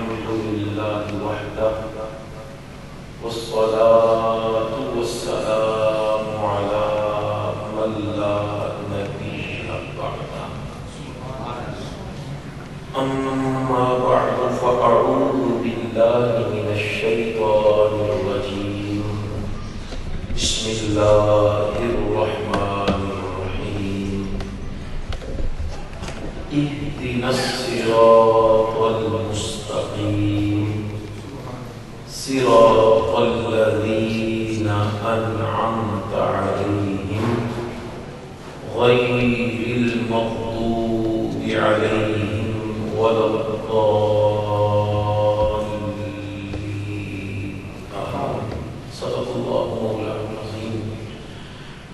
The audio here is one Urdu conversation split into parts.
الحمد لله وحده والصلاة والسلام على من لا نبي بعده أما بعد فأعوذ بالله من الشيطان الرجيم بسم الله الرحمن الرحيم اهدنا الصراط المستقيم صراط الذين أنعمت عليهم غير المغضوب عليهم ولا الضالين صدق الله مولانا العظيم.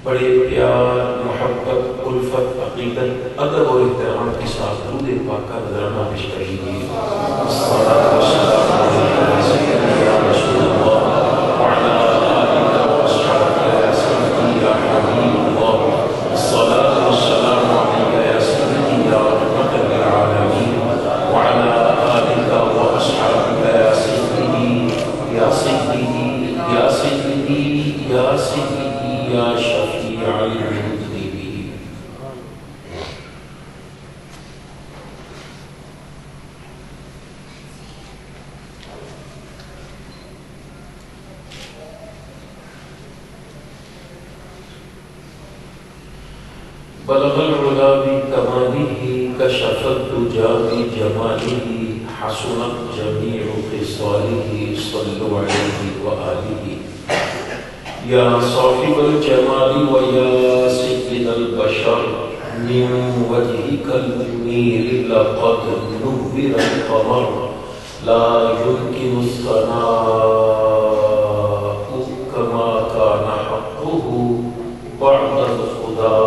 بڑے پیار، محبت، الفت، عقیدت، ادب اور احترام کے ساتھ درود پاک کا نذرانہ پیش کیجیے. الصلاۃ والسلام علیکم یا رسول اللہ وعلی آلہ واصحابہ یا سیدی یا حبیب اللہ. الصلاۃ والسلام علیک یا سیدی یا رحمۃ للعالمین وعلی آلہ واصحابہ یا سیدی یا سیدی یا سیدی یا سیدی یا شفیع المذنبین. بلغ العلا بکمالہ کشف الدجی بجمالہ حسنت جمیع خصالہ صلوا علیہ وآلہ. یا صاحب الجمال و یا سید البشر من وجهك المنیر لقد نور القمر لا يمكن الثناء كما كان حقه بعد الخدا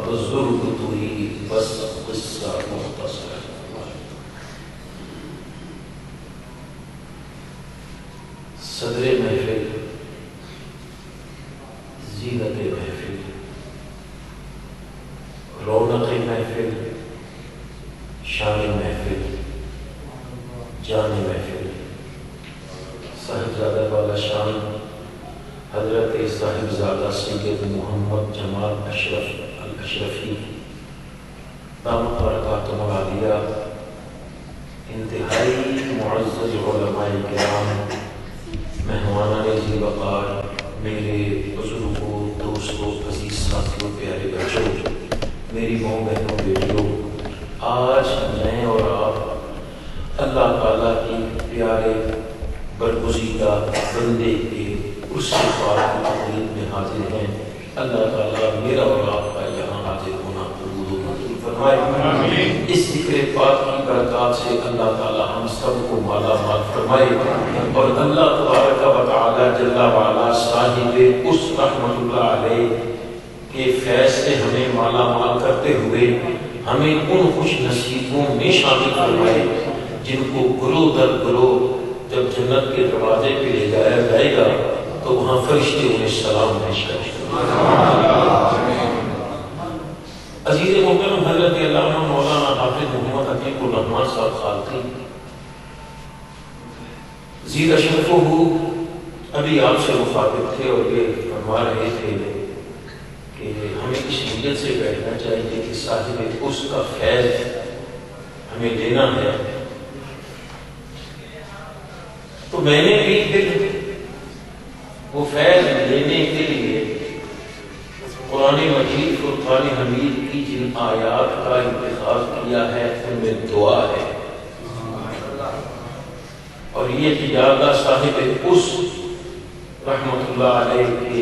بزرگتوی بس قصہ مختصر. صدر محفل، زینت محفل، رونق محفل، شان محفل، جان محفل، صاحبزادہ والا شان حضرت صاحبزادہ سید محمد جمال اشرف الاشرفی دامت برکاتہم العالیہ، انتہائی معزز علماء کرام، مہمانان ذی وقار، میرے بزرگوں، دوستوں، عزیز ساتھیوں، پیارے بچوں، میری ماؤں، بہنوں، بیٹیوں، آج میں اور آپ اللہ تعالیٰ کی پیارے برگزیدہ بندے کے اس پاک کی تقریب میں حاضر ہیں. اللہ تعالیٰ میرا اور آپ کا یہاں حاضر ہونا قبول و منظور فرمائے. اس ذکر پاک کی برکات سے اللہ تعالیٰ ہم سب کو مالا مال فرمائے، اور اللہ تبارک و تعالیٰ جل وعلا صاحب اس رحمت اللہ علیہ کے فیض سے ہمیں مالا مال کرتے ہوئے ہمیں ان خوش نصیبوں میں شامل فرمائے جن کو گرو در گرو جب جنت کے دروازے پہ لے جایا جائے گا تو وہاں فرشتے انہیں سلام پیش کریں گے. عزیز محترم حضرت علامہ مولانا حافظ محمد عتیق الرحمن صاحب خالقی زیدہ شرفہ ابھی آپ سے مخاطب تھے اور یہ فرما رہے تھے کہ ہمیں اس نیت سے بیٹھنا چاہیے کہ صاحب اس کا فیض ہمیں لینا ہے. تو میں نے بھی پھر وہ فیض لینے کے لیے قرآن مجید فرقان حمید کی جن آیات کا انتخاب کیا ہے ان میں دعا ہے، اور یہ کہ یا اللہ صاحب اس رحمت اللہ علیہ کے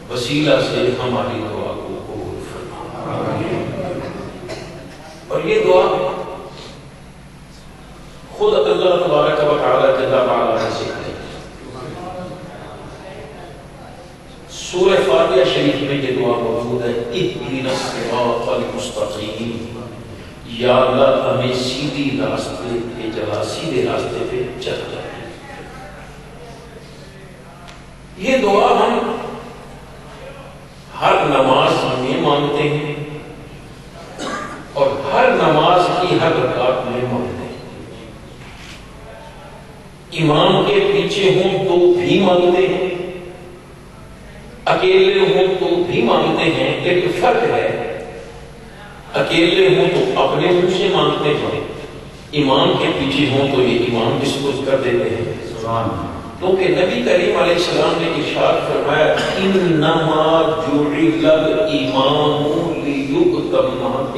وسیلہ سے ہماری دعا کو قبول فرما. اور یہ دعا خود اللہ تبارک و تعالی جل وعلا نے سکھائی. سورہ فاتحہ شریف میں یہ دعا موجود ہے، اہدنا الصراط المستقیم، یا اللہ ہمیں سیدھی راستے پہ چلا، سیدھے راستے پہ چلا. یہ دعا ہم ہر نماز میں مانگتے ہیں اور ہر نماز کی ہر رکعت میں مانگتے ہیں. امام کے پیچھے ہوں تو بھی مانگتے ہیں، اکیلے ہوں تو بھی مانگتے ہیں، لیکن فرق ہے اکیلے ہوں تو اپنے منہ سے مانگتے ہیں، امام کے پیچھے ہوں تو یہ امام ڈسپوز کر دیتے ہیں۔ کیونکہ نبی کریم علیہ السلام نے ارشاد فرمایا انما جعل الامام لیؤتم بہ،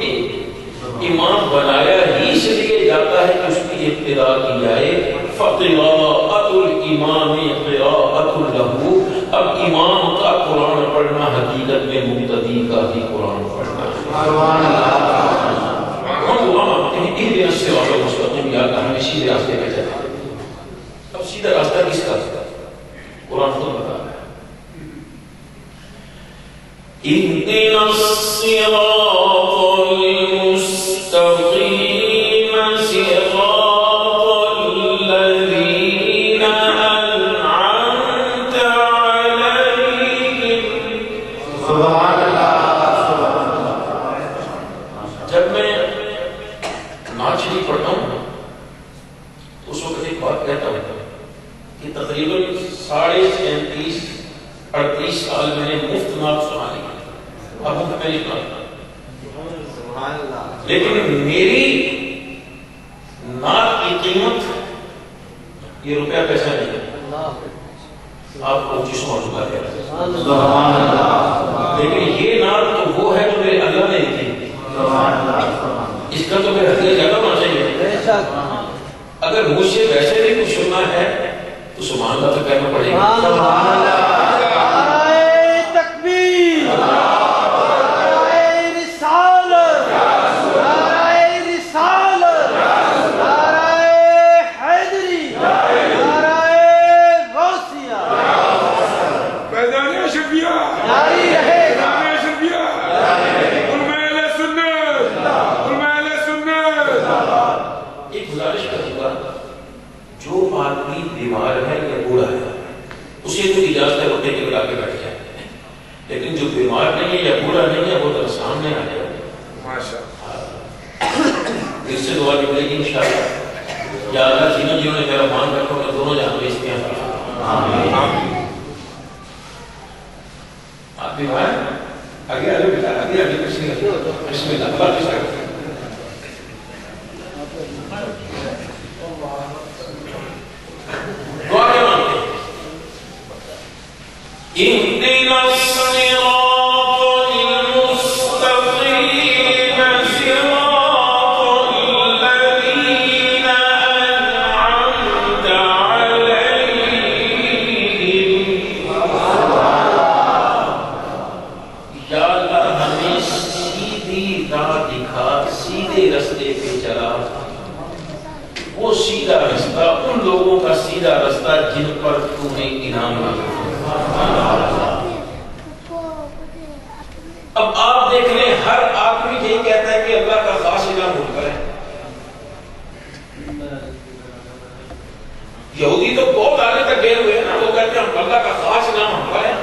امام بنایا ہی اس لیے جاتا ہے کہ اس کی اقتداء کی جائے۔ فقراءۃ الامام قراءۃ لہ، اب امام کا قرآن پڑھنا حقیقت میں مقتدی کا ہی قرآن پڑھنا ہے۔ سبحان اللہ۔ ہم دعا مانگتے ہیں اہدنا الصراط المستقیم، یا اللہ ہمیں سیدھے راستے پہ چلا۔ اب سیدھا راستہ کس کا؟ قرآن خود بتا رہا ہے اہدنا الصراط المستقیم صراط الذین انعمت علیہم۔ سبحان اللہ۔ جب میں نعت شریف پڑھتا ہوں تو اس وقت ایک بات کہتا ہوں کہ تقریباً 37-38 سال میں نے مفت نعت سنا لی، اب مفت میں نہیں سناتا، لیکن میری نعت کی قیمت یہ روپیہ پیسہ نہیں ہے، آپ کو جسم چکا ہے، لیکن یہ نعت تو وہ ہے جو میرے اللہ نے لکھی، اس کا تو میرے ہدیہ زیادہ ہونا چاہیے۔ اگر مجھ سے ویسے بھی کچھ سننا ہے تو سبحان اللہ تو کہنا پڑے گا۔ بیمار ہے یا بوڑھا ہے اسے تو اجازت ہے روٹے کے بلا کے بیٹھ جائے، لیکن جو بیمار نہیں ہے یا بوڑھا نہیں ہے وہ تو سامنے آ جائے، اس سے دعا نکلے گی انشاءاللہ۔ یا اللہ جنہوں جنہوں نے میرا مان رکھا میں دونوں جہاں میں اس کے آپ بیمار آگے آگے بیٹا آگے آگے بسم اللہ اللہ کے ساتھ دعا کیا مانگتے ہیں؟ اہدنا الصراط المستقیم صراط الذین انعمت علیہم۔ یا اللہ ہمیں سیدھی راہ دکھا، سیدھے رستے پہ چلا، وہ سیدھا رستہ ان لوگوں کا سیدھا رستہ جن پر تو نے انعام دیا۔ اب آپ دیکھ لیں ہر آدمی یہی کہتا ہے کہ اللہ کا خاص انعام مل کر ہے۔ یہودی تو بہت آگے تک گئے ہوئے ہیں نا، وہ کہتے ہیں اللہ کا خاص انعام ہم پر ہے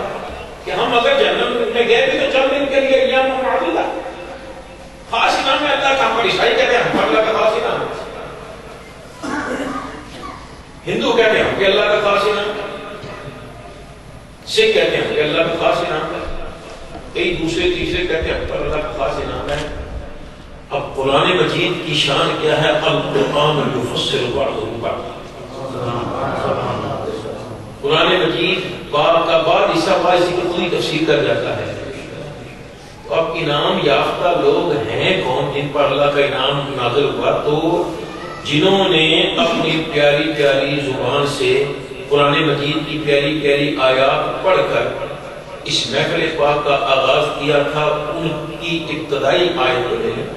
کہ ہم اگر جنت میں گئے بھی تو چند دن کے لیے ایام معدودہ، خاص انعام ہے اللہ کا۔ ہم پر عیسائی کہتے ہیں ہم پر اللہ کا خاص انعام ہے، ہندو کہتے ہیں کہ اللہ کا خاص انعام ہے، سکھ کہتے ہیں کہ اللہ کا خاص انعام ہے، کئی دوسرے تیسرے کہتے ہیں کہ اللہ کا خاص انعام ہے۔ اب قرآن مجید کی شان کیا ہے؟ القرآن یفسر بعضہ بعضا، قرآن مجید باب کا بعد حصہ باعث کی پوری تفسیر کر جاتا ہے۔ تو اب انعام یافتہ لوگ ہیں کون جن پر اللہ کا انعام نازل ہوا؟ تو جنہوں نے اپنی پیاری پیاری زبان سے قرآن مجید کی پیاری پیاری آیات پڑھ کر اس محفل پاک کا آغاز کیا تھا، ان کی ابتدائی آیت کو لے لیں۔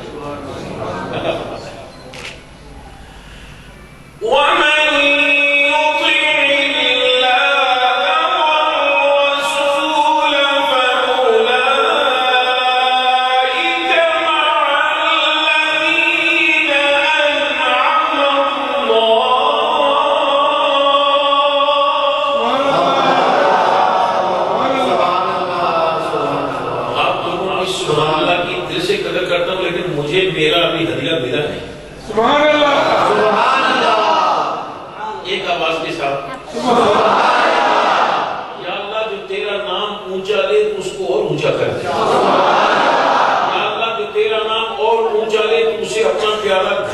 میرا بھی ہدیہ ملا ہے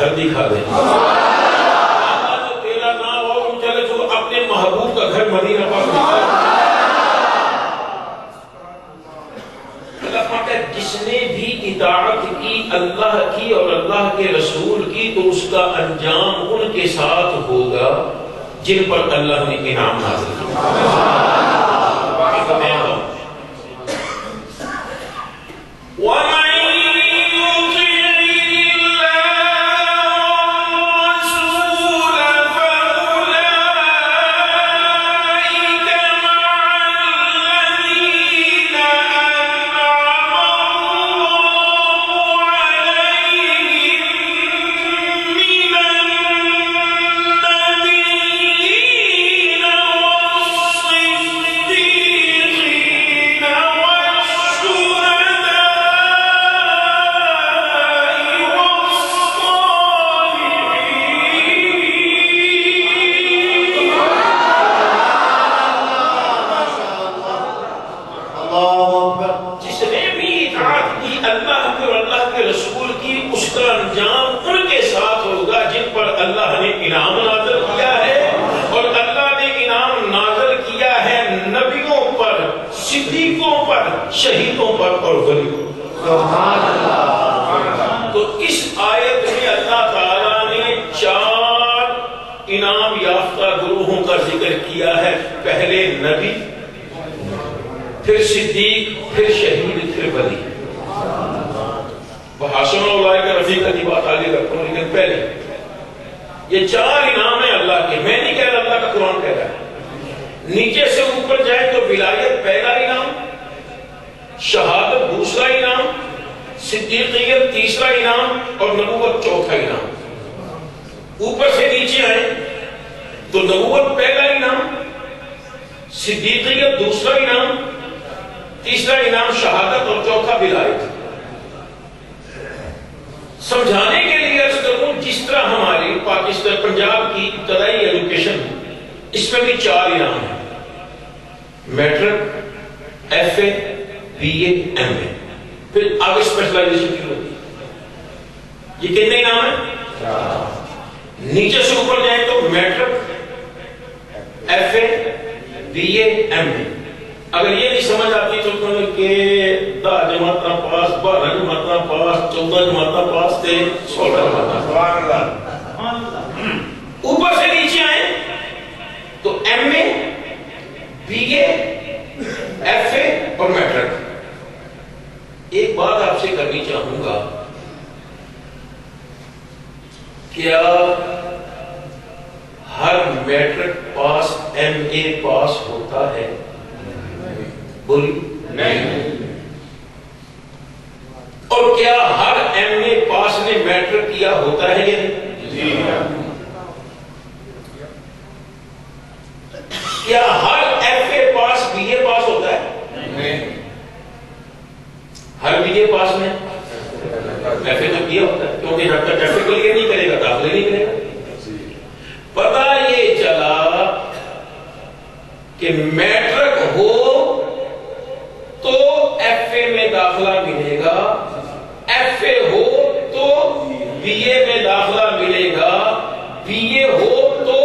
گھر دکھا دیں، تیرا نام اور چلے تو اپنے محبوب کا گھر مدینہ پاک دکھا دیں۔ اللہ پاک ہے جس نے بھی اطاعت کی اللہ کی اور اللہ کے رسول کی تو اس کا انجام ان کے ساتھ ہوگا جن پر اللہ نے انعام نازل کیا۔ شہیدوں پر اور غریبوں پر۔ تو اس آیت میں اللہ تعالیٰ نے 4 انعام یافتہ گروہوں کا ذکر کیا ہے، پہلے نبی، پھر صدیق، پھر شہید، پھر ولی۔ وحسن اولئک رفیقا کی بات آگے رکھتا ہوں، لیکن پہلے یہ 4 انعام ہیں اللہ کے، میں نہیں کہہ رہا، اللہ کا قرآن کہہ رہا ہے۔ نیچے سے اوپر جائے تو ولایت پہلا انعام، شہادت دوسرا انعام، صدیقیت تیسرا انعام اور نبوت چوتھا انعام۔ اوپر سے نیچے آئے تو نبوت پہلا انعام، صدیقیت دوسرا انعام، تیسرا انعام شہادت اور چوتھا ولایت۔ سمجھانے کے لیے عرض کروں، جس طرح ہماری پاکستان پنجاب کی ابتدائی ایجوکیشن اس میں بھی 4 انعام ہیں، matric, F A, B A, M A, پھر آگے اسپیشلائزیشن کی ہوتی ہے۔ یہ کتنے انعام ہیں؟ نیچے سے اوپر جائیں تو matric, F A, B A, M A. اگر یہ نہیں سمجھ آتی تو کہ 10 جماعتاں پاس، 12 جماعتاں پاس، 14 جماعتاں پاس تھے، 16 جماعتاں۔ اوپر سے نیچے آئیں تو M A, B A, F A اور میٹرک۔ ایک بات آپ سے کرنی چاہوں گا، کیا ہر میٹرک پاس ایم اے پاس ہوتا ہے؟ بولی نہیں۔ اور کیا ہر ایم اے پاس نے میٹرک کیا ہوتا ہے یا نہیں؟ کیا ہر ایف اے پاس بی اے پاس ہوتا ہے؟ نہیں۔ ہر بی اے پاس میں ایف اے تو کیا ہوتا ہے، کیونکہ جب تک ایف اے کلیئر نہیں کرے گا داخلے نہیں کرے گا۔ پتا یہ چلا کہ میٹرک ہو تو ایف اے میں داخلہ ملے گا، ایف اے ہو تو بی اے میں داخلہ ملے گا، بی اے ہو تو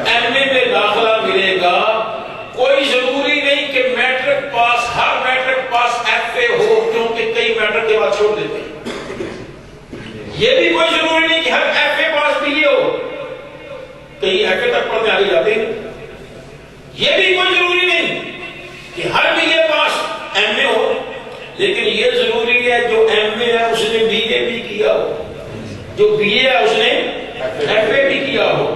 ایم اے میں داخلہ ملے گا۔ کوئی ضروری نہیں کہ میٹرک پاس، ہر میٹرک پاس ایف اے ہو، کیونکہ کئی میٹرک کے بعد چھوڑ دیتے ہیں۔ یہ بھی کوئی ضروری نہیں کہ ہر ایف اے پاس بی اے ہو، کئی ایف اے تک پڑھنے آگے جاتے ہیں۔ یہ بھی کوئی ضروری نہیں کہ ہر بی اے پاس ایم اے ہو، لیکن یہ ضروری ہے جو ایم اے ہے اس نے بی اے بھی کیا ہو، جو بی اے ہے اس نے ایف اے بھی کیا ہو،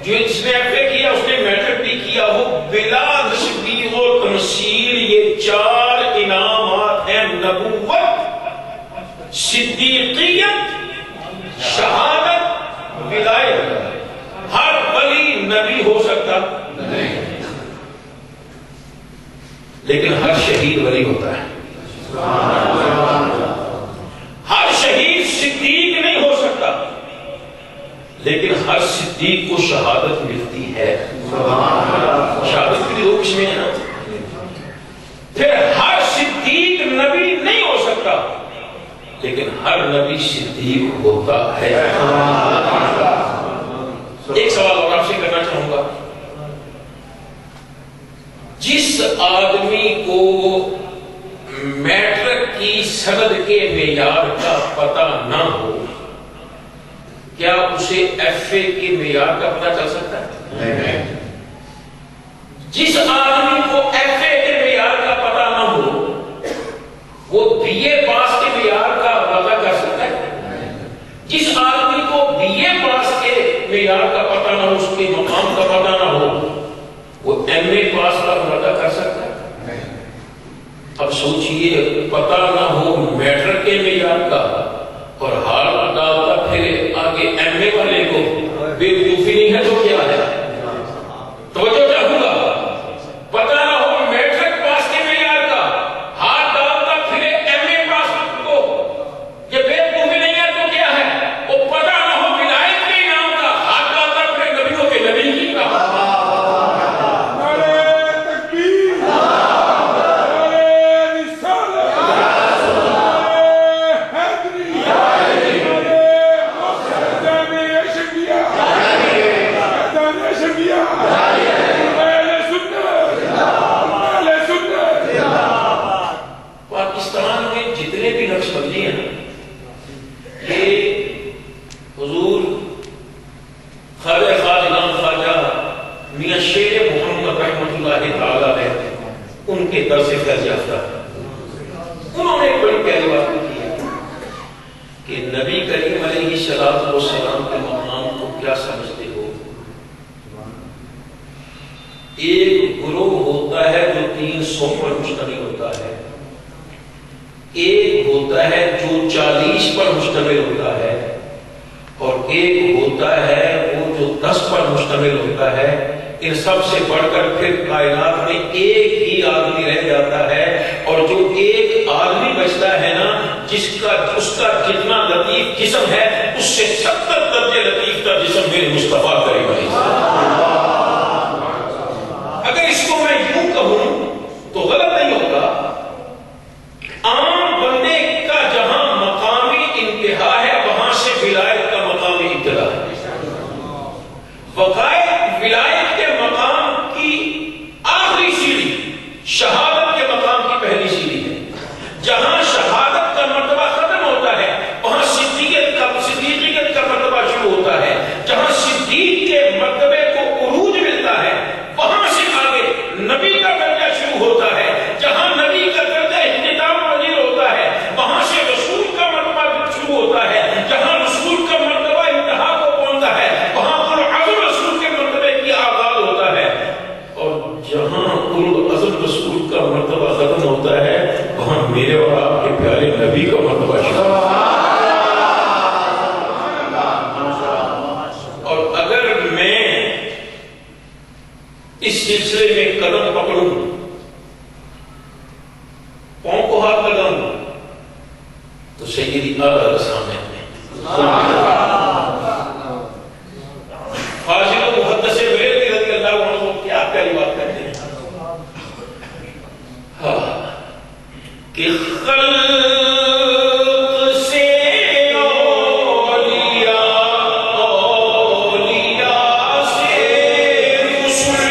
جو جس نے ایف اے کیا اس نے میٹرک بھی کیا ہو، بلا تشبیہ و تمثیل۔ یہ 4 انعامات ہیں، نبوت، صدیقیت، شہادت، ولایت۔ ہر ولی نبی ہو سکتا نہیں، لیکن ہر شہید ولی ہوتا ہے۔ ہر شہید صدیق نہیں ہو سکتا، لیکن ہر صدیق کو شہادت ملتی ہے۔ شہادت کی 2 قسمیں ہیں نا۔ پھر ہر صدیق نبی نہیں ہو سکتا، لیکن ہر نبی صدیق ہوتا ہے۔ ایک سوال اور آپ سے کرنا چاہوں گا، جس آدمی کو میٹرک کی سند کے معیار کا پتہ نہ ہو، کیا اسے ایف اے کے معیار کا پتہ چل سکتا ہے؟ جس آدمی کو ایف اے کے معیار کا پتہ نہ ہو، وہ بی اے پاس کے معیار کا پتہ کر سکتا ہے؟ جس آدمی کو بی اے پاس کے معیار کا پتہ نہ ہو، اس کے مقام کا پتہ نہ ہو، وہ ایم اے پاس کا پتہ کر سکتا ہے؟ اب سوچئے، پتہ نہ ہو میٹرک کے معیار کا اور حال ڈالتا پھر آگے ایم اے والے کو، بیوقوفی نہیں ہے تو کیا ہے؟ توجہ چاہوں گا، پتہ نہ ہو میٹرک پاس کے معیار کا، ہاتھ ڈالتا پھر ایم اے پاس کو، یہ بیوقوفی نہیں ہے تو کیا ہے؟ وہ پتہ نہ ہو ولایت کے انعام کا، ہاتھ ڈالتا پھر نبیوں کے نبی کی کا۔ پاکستان میں جتنے بھی نقش بندی ہیں، یہ حضور خواجہ خواجہ خواجہ میاں شیر محمد رحمۃ اللہ تعالی علیہ ان کے در سے فیض یافتہ ہے۔ انہوں نے ایک بڑی پیاری بات کی ہے کہ نبی کریم علیہ الصلوۃ والسلام کے مقام کو کیا سمجھتے ہو؟ ایک گروہ ہوتا ہے جو 300 پر مشتمل ہوتا ہے، ایک ہوتا ہے جو 40 پر مشتمل ہوتا ہے، اور ایک ہوتا ہے وہ جو 10 پر مشتمل ہوتا ہے۔ ان سب سے بڑھ کر پھر کائنات میں ایک ہی آدمی رہ جاتا ہے، اور جو ایک آدمی بچتا ہے نا، اس کا جتنا لطیف جسم ہے اس سے 70 درجے لطیف کا جسم میرے مصطفیٰ کریم علیہ السلام۔ اگر اس کو میں یوں کہوں تو غلط نہیں ہوگا، عام بندے کا جہاں مقامی انتہا ہے وہاں سے ولایت کا مقامی ابتدا ہے۔ ولایت کے مقام کی آخری سیڑھی شہادت کے مقام کی پہلی سیڑھی ہے۔ جہاں شہادت کا مرتبہ ختم ہوتا ہے وہاں صدیقیت کا مرتبہ شروع ہوتا ہے۔ جہاں صدیق کے مرتبے کو عروج ملتا ہے وہاں سے آگے نبی کا درجہ شروع ہوتا ہے۔ جہاں نبی کا درجہ اختتام پذیر ہوتا ہے وہاں سے رسول کا مرتبہ شروع ہوتا ہے۔ جہاں رسول کا مرتبہ انتہا کو پہنچتا ہے وہاں اولوالعزم رسول کے مرتبے کی آغاز ہوتا ہے، اور جہاں اولوالعزم رسول کا مرتبہ ختم ہوتا ہے وہاں میرے اور آپ کے پیارے نبی کا مرتبہ شروع ہوتا ہے۔ اور اگر میں اس سلسلے میں قدم پکڑوں، پاؤں کو ہاتھ لگاؤں، تو سیدی اعلیٰ سامنے فاضل و محدث بریلوی رضی اللہ عنہ کو کیا پیاری بات کرتے ہیں کہ خلق سے اولیاء سے رسول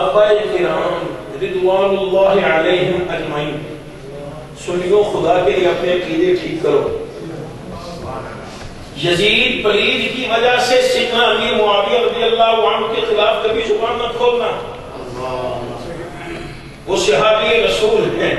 صحابہ کرام رضوان اللہ علیہم اجمعین، سنیو خدا کے لیے اپنے عقیدے ٹھیک کرو. یزید پلید کی وجہ سے سیدنا امیر معاویہ رضی اللہ عنہ کے خلاف کبھی زبان نہ کھولنا. وہ صحابی رسول ہیں،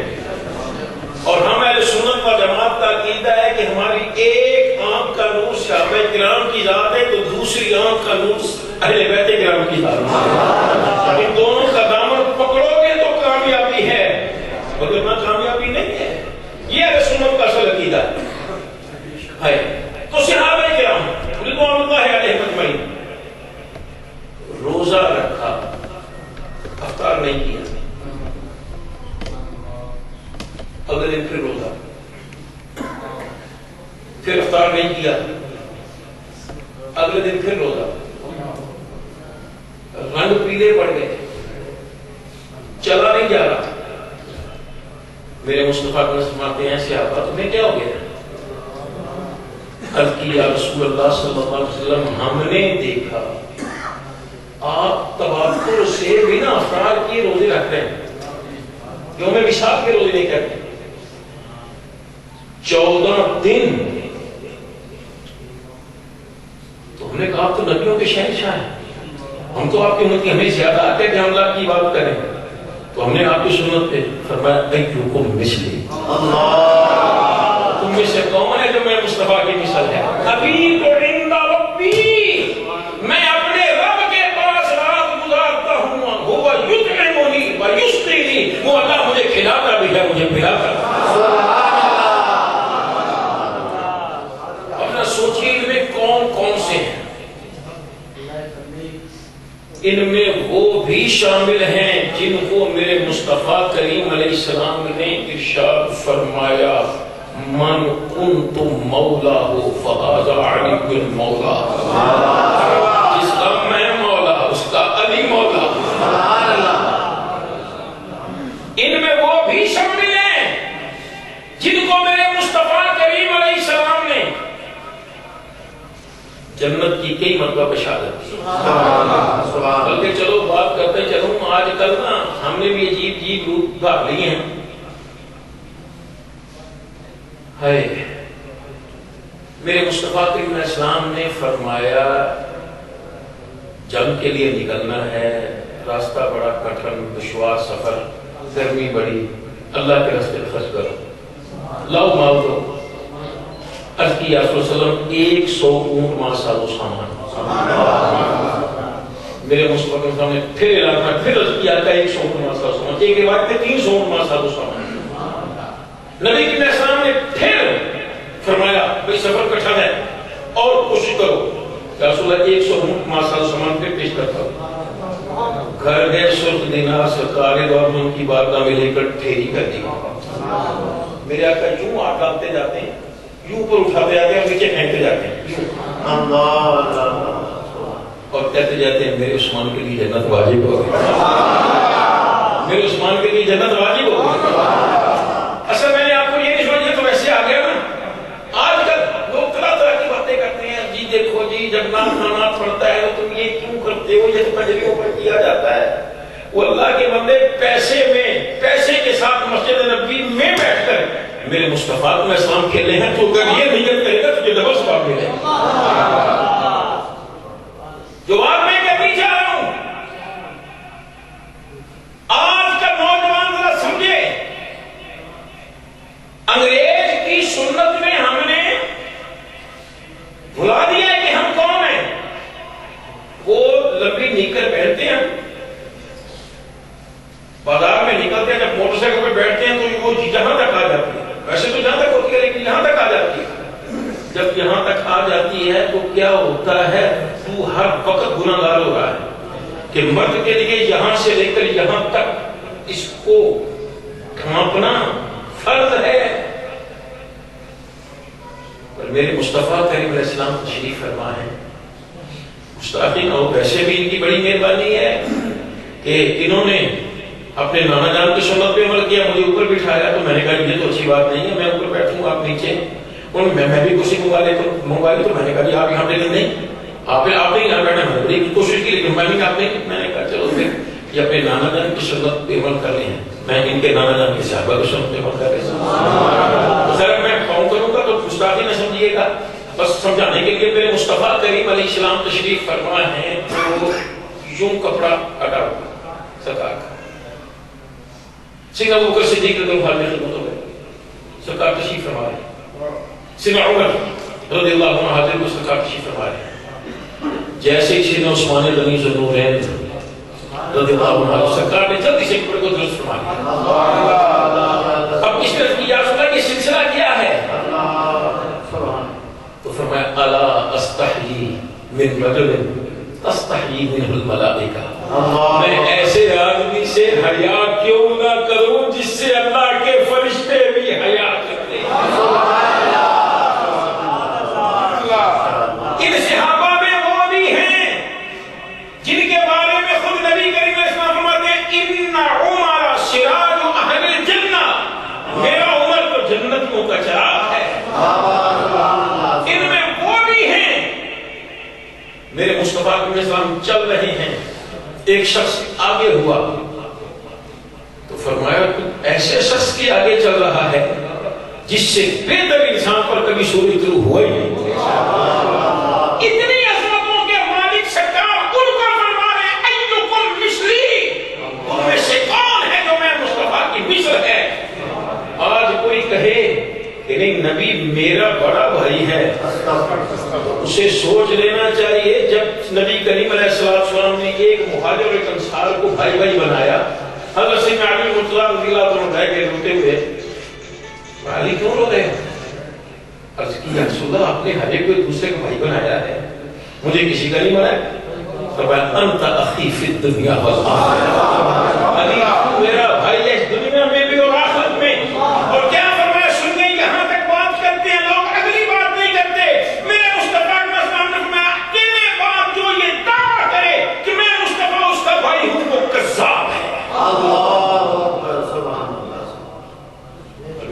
اور ہم اہل سنت و جماعت کا عقیدہ ہے کہ ہماری ایک آنکھ کا نور صحابہ کرام کی ذات ہے تو دوسری آنکھ کا نور اہل بیت کرام کی ذات ہے. ان دونوں کا دامن پکڑو گے تو کامیابی ہے، مگر نہ کامیابی نہیں ہے. یہ اہل سنت کا اصل عقیدہ ہے. تو صحابہ کرام رضوان اللہ علیہم اجمعین روزہ رکھا، افطار نہیں کیا، اگلے دن پھر روزہ، پھر افطار نہیں کیا، اگلے دن پھر روزہ. رنگ پیلے پڑ گئے، چلا نہیں جا رہا. میرے مصطفیٰ کو فرماتے ہیں صحابہ تمہیں کیا ہو گیا؟ عرض کی یا رسول اللہ صلی اللہ علیہ وسلم ہم نے دیکھا آپ تواتر سے بنا افطار کیے روزے رکھ رہے ہیں، یوم وصال کے روزے نہیں کرتے. 14 دن. تو ہم نے کہا تو نبیوں کے شہنشاہ ہیں، ہم تو آپ کی امت کی، ہمیں زیادہ آتے کہ ہم اللہ کی بات کریں. تو ہم نے آپ کی سنت پہ فرمایا ایکم مثلی، تم میں سے کون ہے جو میں مصطفیٰ کی مثال ہے؟ ابھی تو عند ربی، میں اپنے رب کے پاس رات گزارتا ہوں. وہ یطعمنی و یسقینی، وہ اللہ مجھے کھلاتا بھی ہے مجھے پلاتا بھی. سوچیے ان میں کون کون سے ہیں. ان میں وہ بھی شامل ہیں جن کو میرے مصطفیٰ کریم علیہ السلام نے ارشاد فرمایا من کنت مولاہ فہذا علی المولا، جس کا میں مولا اس کا علی مولا. ان میں وہ بھی شامل ہیں جن کو میرے مصطفیٰ کریم علیہ السلام نے جنت کی کئی مرتبہ بشارت دی. بلکہ چلو بات کرتے چلوں، آج کل نا ہم نے بھی عجیب روپ بھاگ لیے ہیں. میرے مصطفیٰ کریم علیہ السلام نے فرمایا جنگ کے لیے نکلنا ہے، راستہ بڑا کٹھن دشوار سفر، گرمی بڑی، اللہ کے راستے خرچ کرو، لاؤ مال دو. عرض کی یا رسول اللہ علیہ وسلم 100 اونٹ مال سازو سامان. میرے مصطفیٰ کے سامنے پھر اعلان کیا، پھر عرض کیا کہ 100 اونٹ مال سازو سامان. ایک روایت میں 300 اونٹ مال سازو سامان. نبی کے السلام نے پھر فرمایا بھئی سفر کٹھن ہے اور کوشش کرو. یا رسول اللہ 100 اونٹ مال سازو سامان پھر پیش کرتا ہوں. گھر ہے سرخ دینار سرکار دور میں ان کی بارگاہ میں لے کر ٹھیری کر دی. میرے آقا یوں ہاتھ ڈالتے جاتے ہیں، یوں پر اٹھاتے جاتے ہیں اور نیچے پھینکتے جاتے ہیں، اور کہتے جاتے ہیں میرے عثمان کے لیے جنت واجب ہو گئی، میرے عثمان کے لیے جنت واجب ہو گئی. اصل میں نے آپ کو یہ نہیں سمجھا تو ویسے آ گیا نا. آج کل لوگ طرح طرح کی باتیں کرتے ہیں، جی دیکھو جی جب نام پڑتا ہے تو تم یہ کیوں کرتے ہو، یہ تو تجربوں پر کیا جاتا ہے. وہ اللہ کے بندے پیسے کے ساتھ مسجد نبوی میں بیٹھ کر میرے مصطفیٰ کو اسلام کھیلے ہیں، تو اگر یہ نیت کرے گا تجھے ڈبل ثواب ملے گا. جو بات میں کہتی جا رہا ہوں، آج کا نوجوان ذرا سمجھے، انگریز کی سنت میں ہم نے بھلا دیا ہے کہ ہم کون ہیں. وہ لمبی نیکر پہنتے ہیں، بازار میں نکلتے ہیں، جب موٹر سائیکل پہ بیٹھتے ہیں تو وہ جہاں تک آ جاتی ہے، ویسے تو جہاں تک ہوتی ہے لیکن یہاں تک آ جاتی ہے. جب یہاں تک آ جاتی ہے تو کیا ہوتا ہے، تو ہر وقت گناہ گار ہو رہا ہے کہ مرد کے لیے یہاں سے لے کر یہاں تک اس کو ڈھانپنا فرض ہے. پر میرے مصطفیٰ کریم علیہ السلام تشریف فرما ہے، مستعفین، اور ویسے بھی ان کی بڑی مہربانی ہے کہ انہوں نے اپنے نانا جان کی سنت پہ عمل کیا، مجھے اوپر بٹھایا. تو میں نے کہا یہ تو اچھی بات نہیں ہے، میں اوپر بیٹھوں آپ نیچے. میں بھی کچھ منگوائی تو میں نے کہا جی آپ یہاں پہ نہیں، آپ نہیں یہاں بیٹھے. میں نے بڑی کوشش کی لیکن میں نے کہا چلو یہ اپنے نانا جان کی سنت پہ عمل کر رہے ہیں، میں ان کے نانا جان کے صحابہ کی سنت پہ عمل کر رہے ہیں. ذرا میں قوم کروں گا تو گستاخی نہ سمجھیے گا، بس سمجھانے کے لیے میرے مصطفیٰ کریم علیہ السلام تشریف فرما ہے تو یوں کپڑا ہٹا ہوا سرکار کا. سیدنا ابو بکر صدیق رضی اللہ عنہ خدمت ہو گئے، سرکار تشریف فرما رہے ہیں. سیدنا عمر رضی اللہ عنہ حاضر کو سرکار تشریف فرما رہے ہیں. جیسے ہی سیدنا عثمان غنی ذوالنورین رضی اللہ عنہ سرکار نے جلدی سے کپڑے کو درست فرما لیا. اب اس طرح کی یا رسول اللہ یہ سلسلہ کیا ہے؟ تو فرمایا الا استحیی من رجل تستحیی منہ الملائکہ، میں ایسے آدمی سے حیا کیوں نہ کروں جس سے اللہ کے فرشتے بھی حیا کرتے ہیں. ان صحابہ میں وہ بھی ہیں جن کے بارے میں خود نبی کریم علیہ السلام فرماتے ہیں ان عمر سراج اہل الجنہ، میرا عمر تو جنتیوں کا چراغ ہے. ان میں وہ بھی ہیں. میرے مصطفیٰ کے اسلام چل رہے ہیں، ایک شخص آگے ہوا تو فرمایا ایسے شخص کے آگے چل رہا ہے جس سے بہتر انسان پر کبھی سوری طلوع ہوا ہی نہیں. اتنی عظمتوں کے مالک سرکار ان کو فرما رہے ہیں ایکم مثلی، ان میں سے کون ہے جو میں مصطفیٰ کی مثل ہے. آج کوئی کہے کہ نہیں نبی میرا بڑا بھائی ہے، اسے سوچ لینا چاہیے جب نبی کریم علیہ السلام نے ایک مہاجر اور ایک انصار کو بھائی بھائی بنایا. حضرت سیدنا علی رضی اللہ عنہ رہ گئے روتے ہوئے، علی کیوں رو رہے ہیں؟ عرض کی یا رسول اللہ آپ نے ہر ایک کو ایک دوسرے کو بھائی بنایا ہے، مجھے کسی کا نہیں بنایا. فرمایا انت اخی فی الدنیا والآخرہ، علی تو میرا بھائی ہے اس دنیا میں بھی اور آخرت میں. اور کیا فرمایا سنیے، یہاں تک بات کرتے ہیں لوگ، اگلی بات نہیں کرتے. میرے مصطفیٰ کے اسلام نے فرمایا اکیلے بات جو یہ دعویٰ کرے کہ میں مصطفیٰ اس کا بھائی ہوں وہ کذاب ہے.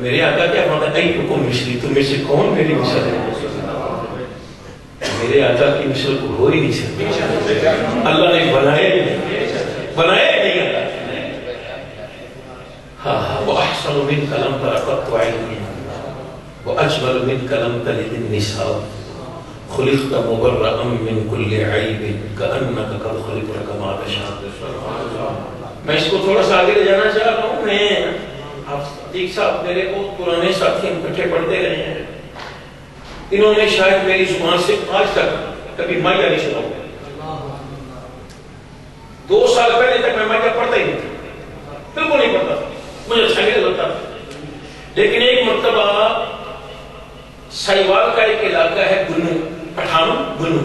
میرے آقا کیا فرماتا ہے ایکم مثلی، تم میں سے کون میری مثل ہے؟ میرے آقا کی مثل کو ہو ہی نہیں سکتی. اللہ نے بنایا ہی نہیں، بنایا ہی نہیں اللہ. ہاں وہ احسن من کلم ترقت عینی وہ اجمل من کلم تلد النساء خلقت مبرأ من کل عیب کأنک قد خلقت کما تشاء. میں اس کو تھوڑا سا آگے لے جانا چاہ رہا ہوں. میں آپ صدیق صاحب میرے بہت پرانے ساتھی اکٹھے پڑھتے رہے ہیں، انہوں نے شاید میری زبان سے آج تک کبھی مائیہ نہیں سنا ہوگا. 2 سال پہلے تک میں مائیہ پڑھتا ہی نہیں تھا، بالکل نہیں پڑھتا، مجھے اچھا نہیں لگتا. لیکن ایک مرتبہ سائیوال کا ایک علاقہ ہے گنو، پٹھان گنو،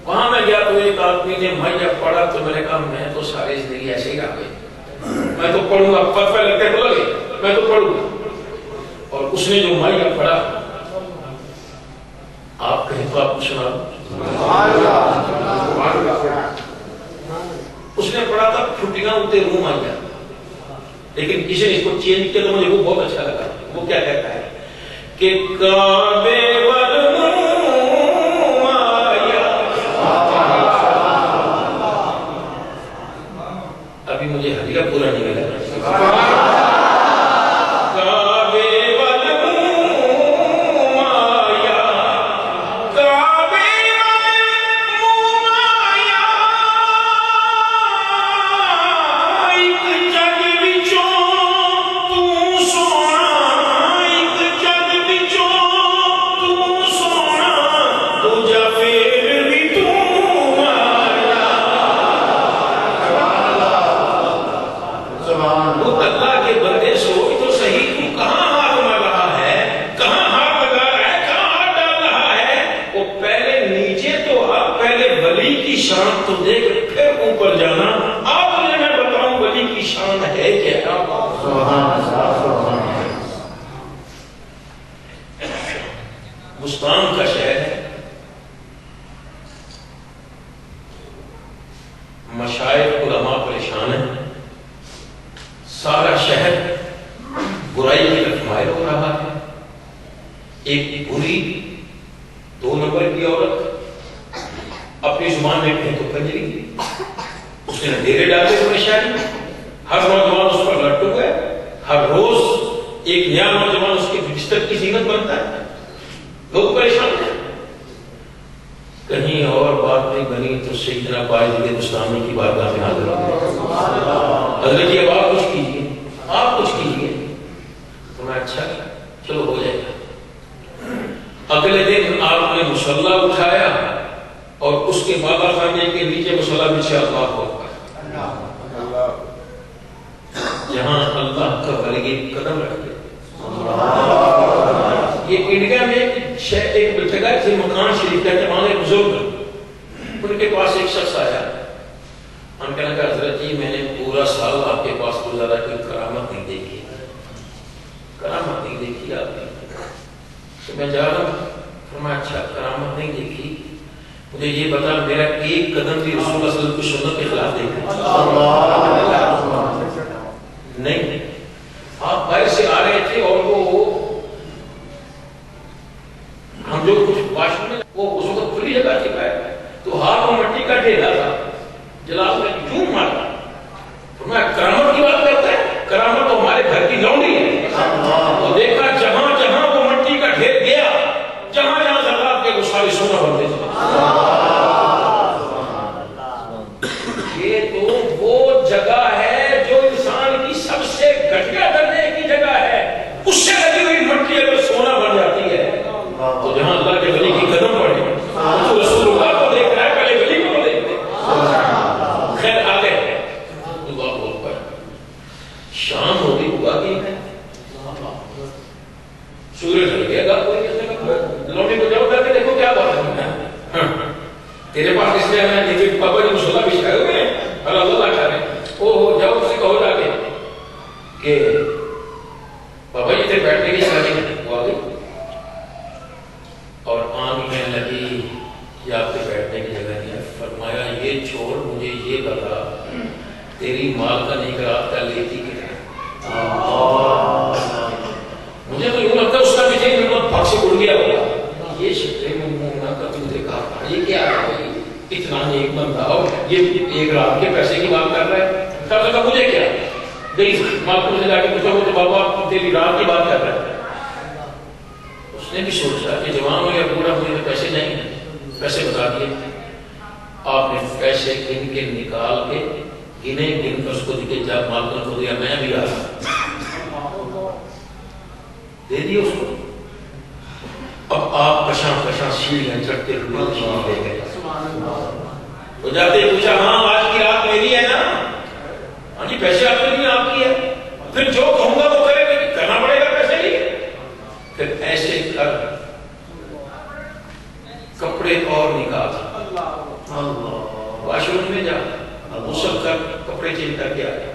وہاں میں گیا تو ایک آدمی نے مائیہ پڑھا تو میں نے کہا میں تو ساری زندگی ایسے ہی رہ گئی، میں تو پڑھوں گا، فتوے لگتے تو لگے، میں تو پڑھوں گا. اور اس نے جو مائیہ پڑھا آپ کہیں تو آپ کو سنا. اس نے پڑھا تھا پھٹیاں اتے روم آ گیا، لیکن کسی نے اس کو چینج کیا تو مجھے وہ بہت اچھا لگا. وہ کیا کہتا ہے کہ کعبے والروم آیا. ابھی مجھے حلیہ پورا نہیں ملا. شان تو دیکھ پھر اوپر جانا. آپ مجھے میں بتاؤں ولی کی شان ہے کیا؟ بستان کا شہر ہے، مشائخ علماء پریشان ہیں، سارا شہر برائی کی طرف مائل ہو رہا ہے. ایک بری 2 نمبر کی عورت اپنی زبان میں کہیں تو کنجری، اس اس نے ڈیرے ڈالے ہوئے شہر میں، ہر نوجوان اس پر لٹو ہے، ہر روز ایک نیا نوجوان اس کے بستر کی زینت بنتا ہے، لوگ پریشان ہیں۔ کہیں اور بات نہیں بنی تو سیدنا باعث بستانی کی بارگاہ میں حاضر ہو، حضرت جی اب آپ کچھ کیجیے، آپ کچھ کیجیے۔ تو میں اچھا چلو ہو جائے گا۔ اگلے دن آپ نے مصلی اٹھایا اور اس کے بالا خانے کے نیچے مصلی بچھا، اللہ ہو جہاں اللہ کا ولی قدم رکھتے۔ یہ انڈیا میں ایک جگہ تھی مکان شریف کا، وہاں ایک بزرگ، ان کے پاس ایک شخص آیا، ہم کہنے لگا حضرت جی میں نے پورا سال آپ کے پاس گزارا، کوئی کرامت نہیں دیکھی، کرامت نہیں دیکھی آپ نے۔ تو میں جا رہا ہوں، فرمایا اچھا کرامت نہیں دیکھی، مجھے یہ بتا میرا ایک قدم بھی رسول اللہ صلی اللہ علیہ وسلم کی سنت کے خلاف دیکھا؟ نہیں، آپ باہر سے آ رہے تھے اور وہ ہم جو کچھ واش روم میں وہ اس وقت کھلی جگہ تھی باہر، تو ہاتھ میں مٹی کا ڈھیلا تھا، جلال نے کیوں مارا؟ تو میں کرامت کی بات کرتا ہے، کرامت تو ہمارے گھر کی لونڈی ہے۔ تو دیکھا جہاں جہاں وہ مٹی کا ڈھیر گیا، جہاں جہاں زکات کے گسارے سونا بنتے تھے۔ یہ تو وہ جگہ ہے جو انسان کی سب سے گھٹیا درجے کی جگہ ہے، اس سے لگی ہوئی مٹی اگر سونا بن جاتی ہے تو جہاں اللہ کے ولی کی قدم پڑے تو رسول اللہ کو دیکھ رہا ہے، پہلے ولی کو دیکھتے۔ خیر آگے دعا بول پر شام ہوتی ہوا کی ہے، سورج ڈل گیا گا، کوئی کہنے لگا لوٹے کو جاؤ جا کے دیکھو کیا بات ہے، تیرے پاس اس لیے میں دیکھے پاپا جی مصلی بچھائے ہوئے ہیں اور اللہ کھا رہے ہیں، او جاؤ اس سے کہو جا کے کہ پاپا جی تیرے بیٹھنے کی جگہ نہیں، وہ آ گئی اور آن کہنے لگی کہ آپ کے بیٹھنے کی جگہ نہیں ہے۔ فرمایا یہ چھوڑ، مجھے یہ بتا تیری مال کا نگرات کر لیتی کہ مجھے تو یوں لگتا ہے اس کا پیچھے بھاگ سے اڑ گیا ہوگا، یہ شکل ممنوع کا تم دیکھا یہ کیا ہے، اتنا نیک بندہ اور یہ ایک رات کے پیسے کی بات کر رہا ہے، تب تک مجھے کیا گئی ماں سے جا کے پوچھا وہ تو بابا تیری رات کی بات کر رہا ہے۔ اس نے بھی سوچا کہ جوان ہو یا بوڑھا مجھے پیسے نہیں ہیں، پیسے بتا دیے۔ آپ نے پیسے گن کے نکال کے گنے گن کر اس کو دیکھے جب مالکن کو دیا، میں بھی آ رہا دے دیے اس کو۔ اب آپ کشاں کشاں سیڑھیاں چڑھتے ہوئے لے گئے، تو جاتے پوچھا ہاں آج کی رات میری ہے نا؟ ہاں جی پیسے آپ کے لیے آپ کی ہے، پھر جو کہوں گا وہ کرے گا، کرنا پڑے گا پیسے لیے۔ پھر ایسے کر کپڑے اور نکال، واش روم میں جا غسل کر کپڑے چینج کر کے آ جا،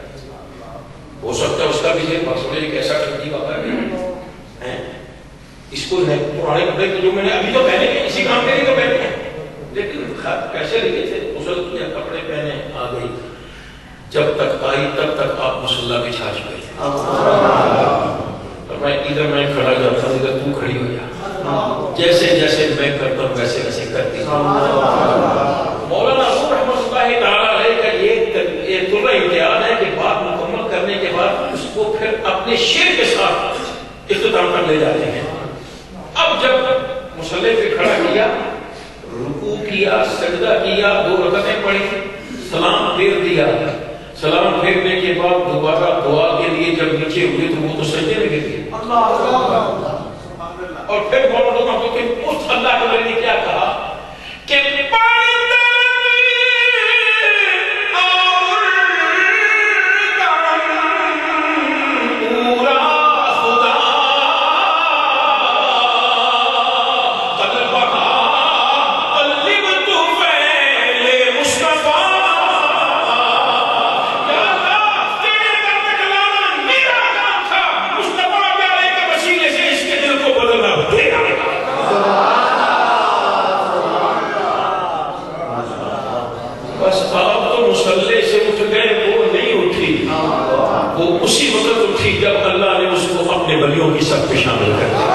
ہو سکتا ہے اس کا بھی ذہن بخشوڑے کیسا ٹھنڈی بابا ہے، اس کو پرانے کپڑے جو میں نے ابھی تو پہنے ہیں اسی کام کے لیے تو پہنے ہیں، لیکن پیسے لکھے تھے غسل کیا کپڑے پہنے آ گئی۔ جب تک آئی تب تک آپ مصلی بچھا چکے تھے، میں ادھر میں کھڑا جاتا ہوں ادھر تو کھڑی ہو جا، جیسے جیسے میں کرتا ہوں ویسے ویسے کرتی ہوں۔ مولانا روح رحمۃ اللہ تعالیٰ علیہ کا یہ طلع امتحان ہے کہ بات مکمل کرنے کے بعد اس کو پھر اپنے شعر کے ساتھ اختتام کر لے جاتے ہیں۔ اب جب مصلی پہ کھڑا کیا، رکوع کیا، سجدہ کیا، 2 رکعتیں پڑھی، سلام پھیر دیا، سلام پھیرنے کے بعد دوبارہ دعا کے لیے جب نیچے ہوئے تو وہ تو سجدے میں گر گئے، اور پھر مولانا کو کہ اس اللہ کے ولی نے کیا کہا کہ اسی وقت اٹھی جب اللہ نے اس کو اپنے ولیوں کی سب پہ شامل کر دیا۔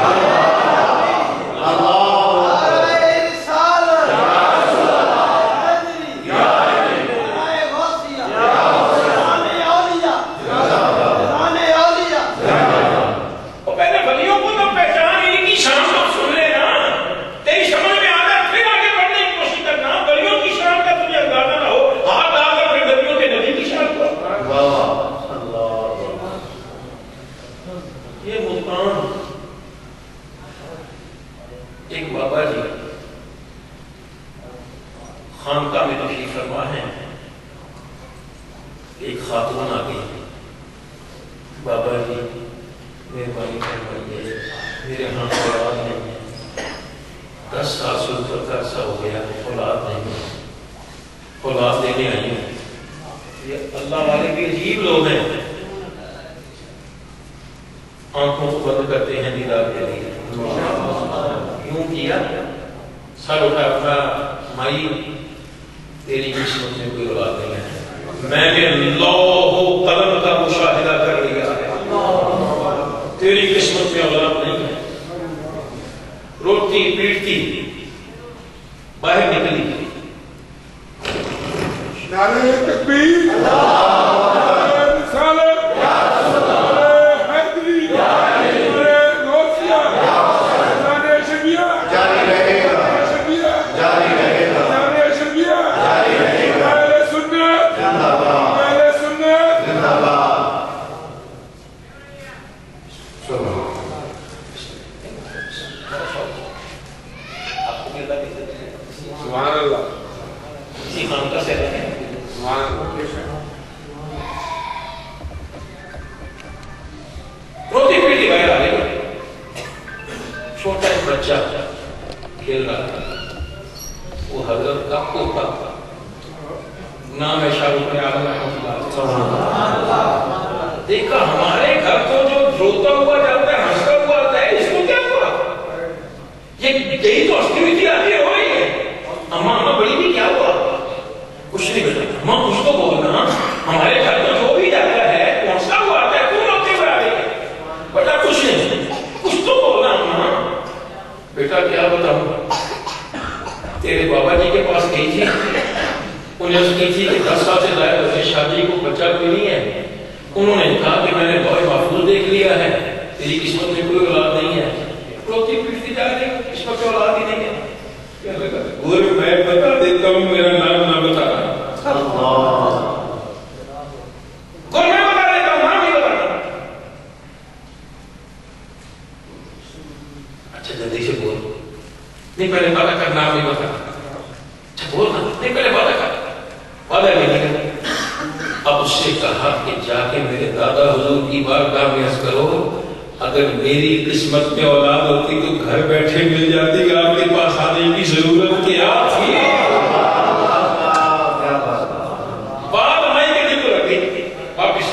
خانقاہ میں تشریف فرما ہے، ایک خاتون آ گئی، بابا جی مہربانی فرمائیے، میرے ہاں اولاد نہیں ہے، 10 سال سے اوپر کا عرصہ ہو گیا، اولاد نہیں ہے، اولاد دینے آئی ہوں۔ یہ اللہ والے بھی عجیب لوگ ہیں، آنکھوں کو بند کرتے ہیں دیدار کے لیے۔ کیوں کیا؟ سر اٹھا مائی تیری قسمت میں کوئی اولاد نہیں ہے، میں نے لوح و قلم کا مشاہدہ کر لیا ہے، تیری قسمت میں اولاد نہیں ہے۔ روتی پیٹتی باہر نکلی، نعرہ تکبیر، نعرہ رسالت، نعرہ حیدری، نعرہ غوثیہ، نعرہ شبیہ، جاری رہے گا، شبیہ، جاری رہے گا، نعرہ شبیہ، جاری رہے گا، نعرہ سنت، زندہ باد، نعرہ سنت، زندہ باد۔ سبحان سبحان اللہ، اسی خانقاہ سے رہے ہیں۔ سبحان اللہ۔ روتی پیٹی باہر آ گئی، چھوٹا ایک بچہ کھیل رہا تھا، وہ حضرت کا پوتا تھا، نام ہے شاہ رخ عالم رحمۃ اللہ۔ دیکھا ہمارے گھر کو جو روتا ہوا جاتا ہے، ہنستا ہوا آتا ہے، اس کو کیا ہوا؟ یہ یہی تو ہستی آتی ہو رہی ہے۔ اماں بڑی بھی کیا ہوا؟ کچھ نہیں بیٹا، اماں کچھ تو بولنا، ہمارے گھر کو جو بھی جاتا ہے پہنچتا ہوا آتا ہے، کیوں روتے ہوئے آ رہی ہے؟ بیٹا کچھ نہیں، کچھ تو بولنا اماں۔ بیٹا کیا بتاؤں، تیرے بابا جی کے پاس گئی تھی، انہیں اس کی تھی کہ 10 سال سے زائد ہوئے، شادی کو بچہ کوئی نہیں ہے، انہوں نے کہا کہ میں نے بہت محفوظ دیکھ لیا ہے، تیری قسمت میں کوئی اولاد نہیں ہے۔ روتی پیٹتی جا رہی، قسمت میں اولاد ہی نہیں ہے۔ گورو میں بتا دیتا ہوں، میرا نام نہ بتا رہا، گورو میں بتا دیتا ہوں، نام نہیں بتاتا۔ اچھا جلدی سے بول، نہیں پہلے وعدہ کر، نام نہیں بتا۔ اچھا بولنا، نہیں پہلے وعدہ کر، وعدہ نہیں کر۔ اب اس سے کہا کہ جا کے میرے دادا حضور کی بارگاہ میں عرض کرو، اگر میری قسمت میں اولاد ہوتی تو گھر بیٹھے مل جاتی، کہ آپ کے پاس آنے کی ضرورت کیا تھی؟ بات میں کے دل کو رکھ گئی، واپس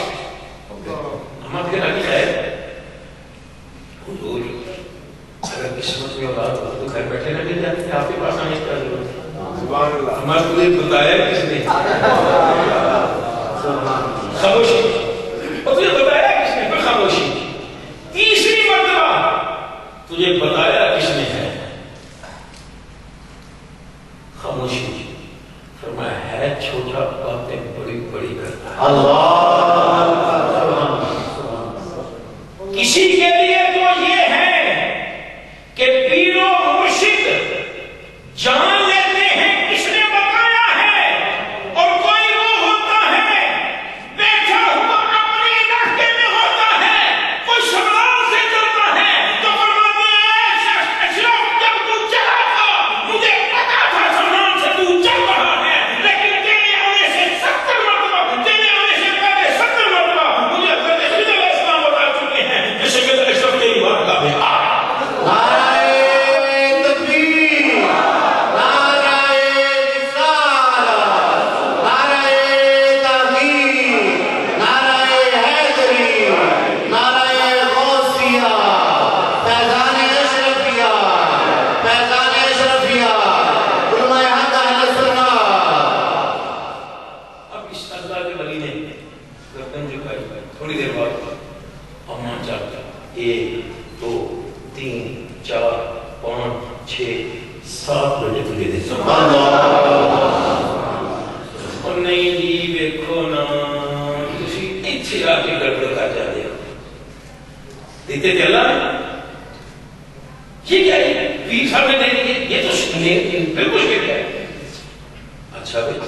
ہم آپ کے ناکی جائے حضور، اگر قسمت میں اولاد ہوتی تو گھر بیٹھے نہ مل جاتی، آپ کے پاس آنے کی ضرورت ہے؟ سبحان اللہ۔ ہمارے تجھے بتایا کس نے؟ خاموشی، اور تجھے بتایا کس نے؟ پھر خاموشی۔ تیسری مرتبہ تجھے بتایا کس نے ہے؟ خاموشی۔ فرمایا ہے چھوٹا، باتیں بڑی بڑی کرتا ہے۔ کسی کے لیے تو یہ ہے کہ پیر و مرشد جان لیتے ہیں کس نے بتایا ہے، اور کوئی وہ ہوتا ہے بیٹھا ہوا اپنے علاقے میں ہوتا ہے، کوئی شمال سے چلتا ہے تو فرماتے ہیں اشرف جب تو چلا تھا مجھے پتا تھا سلمان سے تو چل رہا ہے، لیکن تیرے آنے سے 70 مرتبہ، تیرے آنے سے پہلے 70 مرتبہ مجھے حضرت خضر علیہ السلام بتا چکے ہیں کہ شکل اشرف تیری بارگاہ میں آ۔ تھوڑی دیر بعد اماں چاچا 1 2 3 4 5 6 7 بجے تجھے دے اور نہیں جی ویکھو نا تسی ایتھے آ کے گڑبڑ کر جاتے ہو دیتے تھے اللہ نے یہ کیا ہے پیر صاحب نے نہیں یہ تو بالکل شرک ہے اچھا بھائی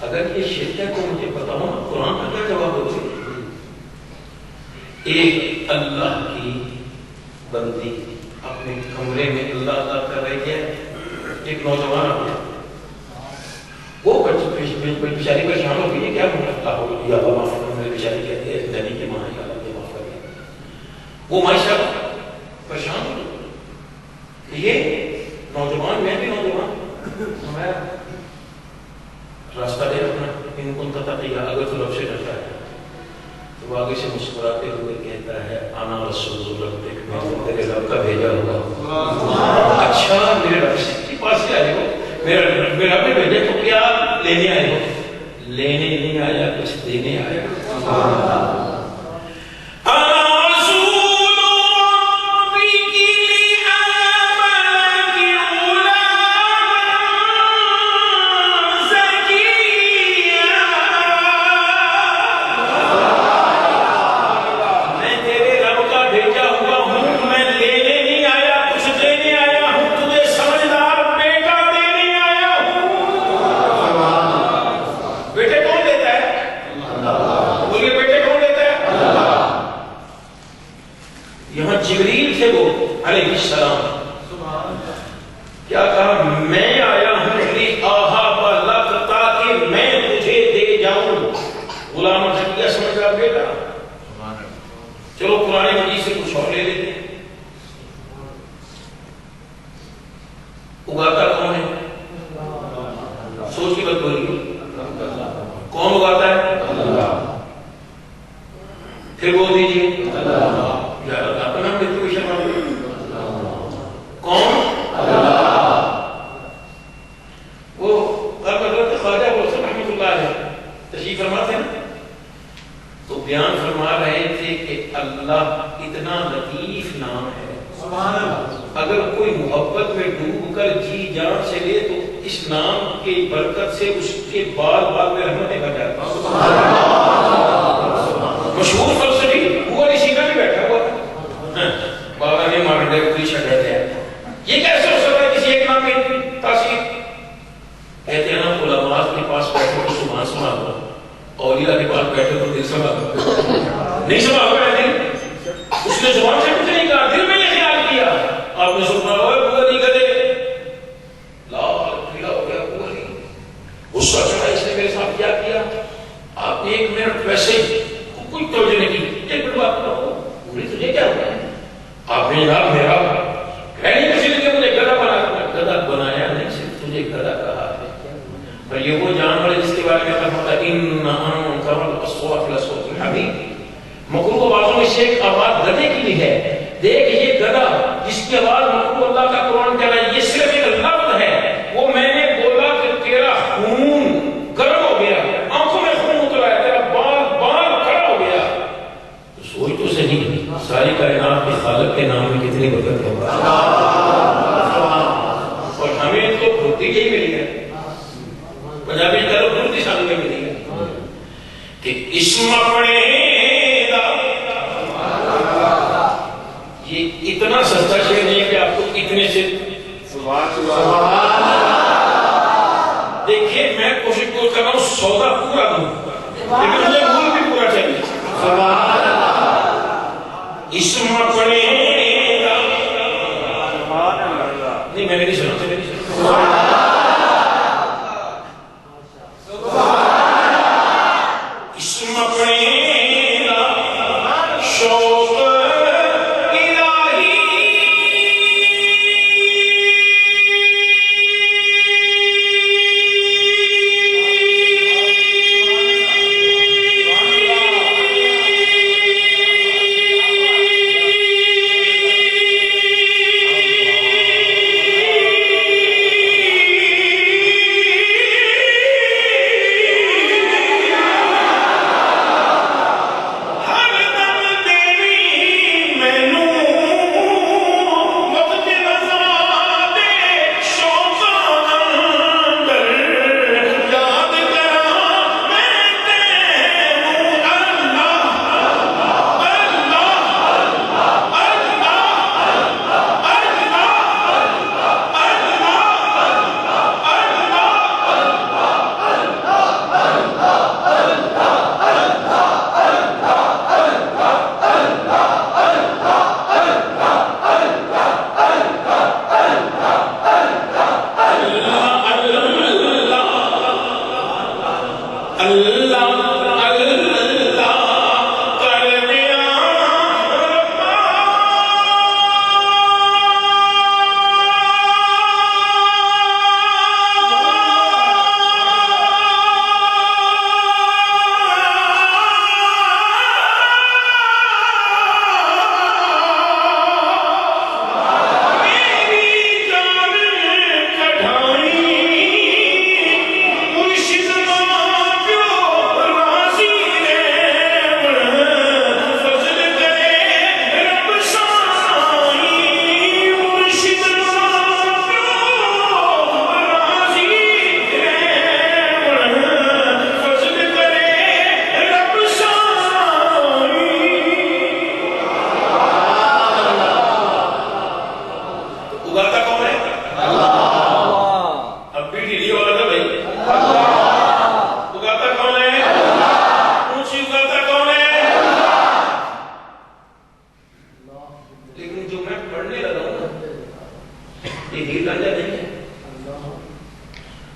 اگر یہ شرک ہے تو مجھے بتاؤ نا قرآن کا کیا جواب ہوگا ایک اللہ کی بندی اپنے کمرے میں اللہ اللہ کر رہی ہے ایک نوجوان آ گیا بیچاری پریشان ہو گئی، کیا یا اللہ معاف کرنا، میری بیچاری کہتی ہے نبی کی ماں ہے، یا اللہ معاف کر دیا. وہ ماشاء اللہ پریشان ہو گئی. یہ نوجوان، میں بھی نوجوان، میں راستہ دے رکھنا ان کن تتقیا، اگر تو رب سے ڈرتا ہے. تو وہ آگے سے مسکراتے ہوئے کہتا ہے انا رسول ربک، میں تو تیرے رب کا بھیجا ہوا. اچھا میرے رب کے پاس سے آئے ہو، میرا رب نے بھیجے تو کیا لینے آئے ہو؟ لینے نہیں آیا، کچھ دینے آیا. جبریل تھے وہ علیہ السلام، کیا کہا؟ میں آیا ہوں تاکہ میں تجھے دے جاؤں. غلام کیا سمجھ رہا بیٹا؟ چلو قرآن مجید سے کچھ اور لے لیتے ہیں. اگاتا کون ہے؟ سوچ کی بات بولی، کون اگاتا ہے؟ پھر بول دیجیے اپنا مৃত্যু کون؟ وہ حضرت خواجہ حسین رحمۃ اللہ علیہ تشریف فرما تھے نا، تو بیان فرما رہے تھے کہ اللہ اتنا لطیف نام ہے، اگر کوئی محبت میں ڈوب کر جی جان سے لے تو اس نام کی برکت سے اس کے بال بال میں رحمتیں بھر جاتی. مشہور فلسفی وہ علی سینا بھی بیٹھا ہوا بابا نے مانڈے کوئی چھڑ رہے تھے. یہ کیسے ہو سکتا ہے کسی ایک نام کی تاثیر؟ کہتے ہیں نا علماء کے پاس بیٹھے تو سبحان سنا ہوا، اولیاء کے پاس بیٹھے تو دل سما نہیں سما ہوا ہے دل. اس نے زبان سے کچھ نہیں کہا، دل میں یہ خیال کیا. آپ نے سنا ہوا ہے وہ علی گدے لا کھلا ہو گیا، وہ علی غصہ چڑھا، اس نے میرے ساتھ کیا کیا. آپ نے ایک منٹ ویسے کوئی توجہ نہیں کی، ایک منٹ بات کرو پوری تجھے کیا ہوا ہے؟ آپ نے جناب میرا ہے نہیں کسی نے مجھے گدھا بنایا نہیں، صرف تجھے گدھا کہا ہے. اور یہ وہ جانور ہے جس کے بارے میں کہا تھا ان انکر الاصوات لصوت الحمیر. مکروہ آوازوں میں سے ایک آواز گدھے کی بھی ہے. دیکھ یہ گدھا جس کی آواز مکروہ اللہ کا قرآن کہہ رہا ہے، یہ صرف ایک لفظ ہے. وہ میں نے بولا کہ تیرا خون گرم ہو گیا، آنکھوں میں خون اترا ہے، تیرا بال بال کھڑا ہو گیا. تو سوچ تو صحیح، ساری کائنات کے خالق کے نام میں کتنی برکت ہوگا. اور ہمیں تو بھرتی یہی ملی ہے، پنجابی کرو بھرتی سال میں ملی ہے کہ اسم پڑے گا. یہ اتنا سستا شعر نہیں ہے کہ آپ کو اتنے سے دیکھیے. میں کوشش کر رہا ہوں سودا پورا دوں لیکن مجھے مول بھی پورا چاہیے. اسم پڑے گا نہیں، میں نے نہیں سنا. اسم پڑے گا شوق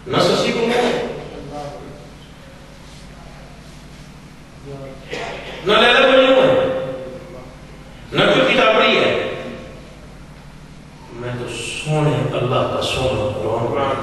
نہ سسی کو نہ لیلا بنیوں ہے نہ کوئی کتابری ہے، میں تو سونے اللہ کا سونا قرآن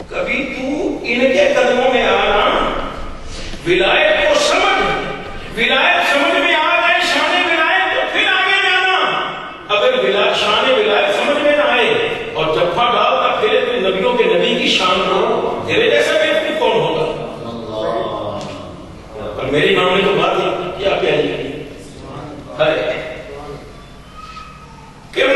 کبھی تو ان کے قدموں میں آنا، ولایت کو سمجھ، ولایت سمجھ میں آ جائے شان ولایت تو پھر آگے جانا۔ اگر شان ولایت سمجھ میں نہ آئے اور جفا ڈالتا پھر تو نبیوں کے نبی کی شان ہو، تیرے جیسا بہتر کون ہوگا؟ اور میری ماں نے تو بات کیا کہہ دی ہے کہ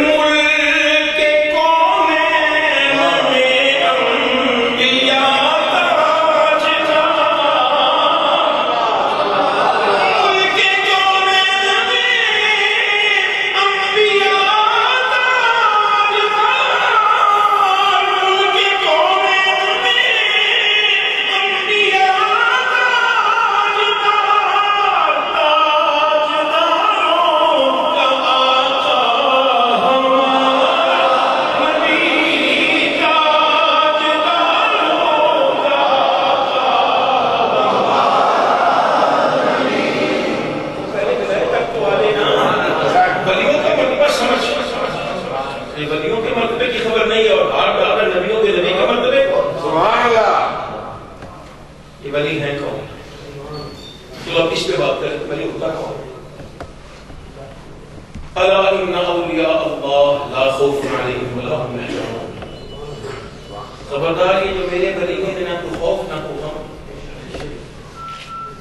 خبردار یہ جو میرے ولی ہیں نہ تو خوف نہ تو غم،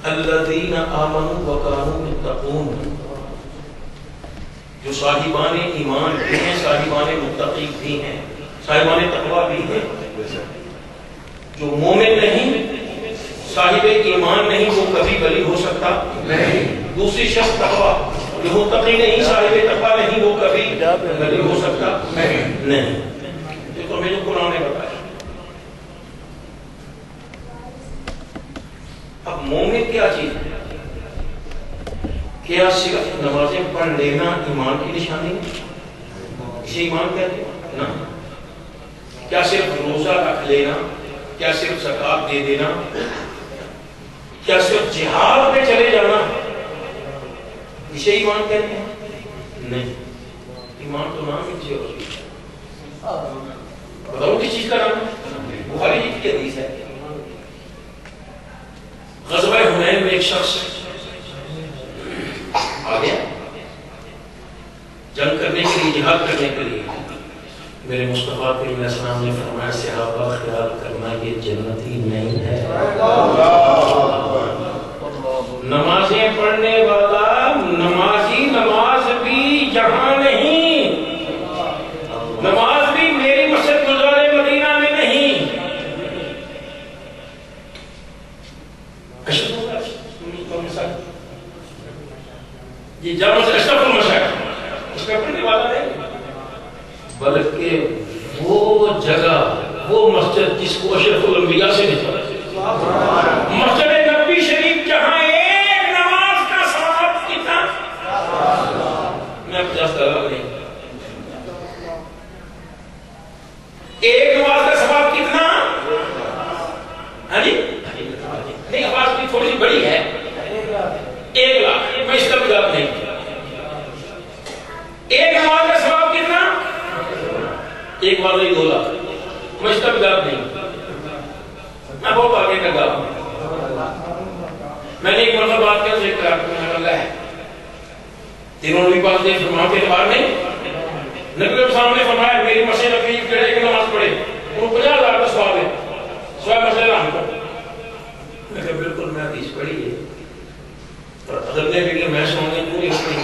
الذین آمنوا وکانوا یتقون، جو صاحبان ایمان بھی ہیں، صاحبان متقی بھی ہیں، صاحبان تقوی بھی ہیں۔ جو مومن نہیں، صاحب ایمان نہیں، وہ کبھی ولی ہو سکتا نہیں۔ دوسری شخص تقوی، جو متقی نہیں، صاحب تقوی نہیں، وہ کبھی ولی ہو سکتا نہیں۔ یہ تو میرے قرآن نے بتایا۔ اب مومن کیا چیز ہے؟ کیا صرف نمازیں پڑھ لینا ایمان کی نشانی ہے؟ اسے ایمان کہتے ہیں؟ نہ۔ کیا کیا صرف روزہ رکھ لینا؟ کیا صرف زکات دے دینا؟ کیا صرف جہاد پہ چلے جانا اسے ایمان کہتے ہیں؟ نہیں، ایمان تو نام ہی ہے۔ بتاؤ کس چیز کا نام ہے؟ بخاری جی کی حدیث ہے، غزوہ حنین میں ایک شخص آ گیا جنگ کرنے کے لیے، جہاد کرنے کے لیے۔ میرے مصطفیٰ کریم علیہ السلام نے فرمایا صحابہ خیال کرنا یہ جنتی نہیں ہے، نمازیں پڑھنے والا نمازی نماز بھی یہاں نہیں، نماز بھی میری مسجد گزارے مدینہ میں نہیں۔ یہ جامع اشرف المشاہد اس کا پڑھنے والا نہیں، بلکہ وہ جگہ، وہ مسجد جس کو اشرف الانبیاء سے نکلا، مسجد نبوی شریف جہاں ایک نماز کا ثواب کتنا، میں 50 نہیں، ایک نماز کا ثواب کتنا؟ ہاں جی نہیں، آواز بھی تھوڑی سی بڑی ہے، 1 لاکھ، میں اس کا بھی جواب نہیں۔ ایک نماز کا ثواب کتنا؟ ایک بار نہیں 2 لاکھ، میں اس کا بھی جواب نہیں۔ میں بہت آگے کا جواب، میں نے ایک مرتبہ بات کیا اسے اللہ ہے، تینوں نبی پاک نے فرمایا کے اعتبار میں نبی علیہ السلام نے فرمایا میری مسجد نبی کے ایک نماز پڑھے وہ 50,000 کا ثواب ہے، سوائے مسجد رحم کو۔ میں کہا بالکل میں حدیث پڑھی ہے، پر حضرت نے بھی میں سننے پوری پڑھی،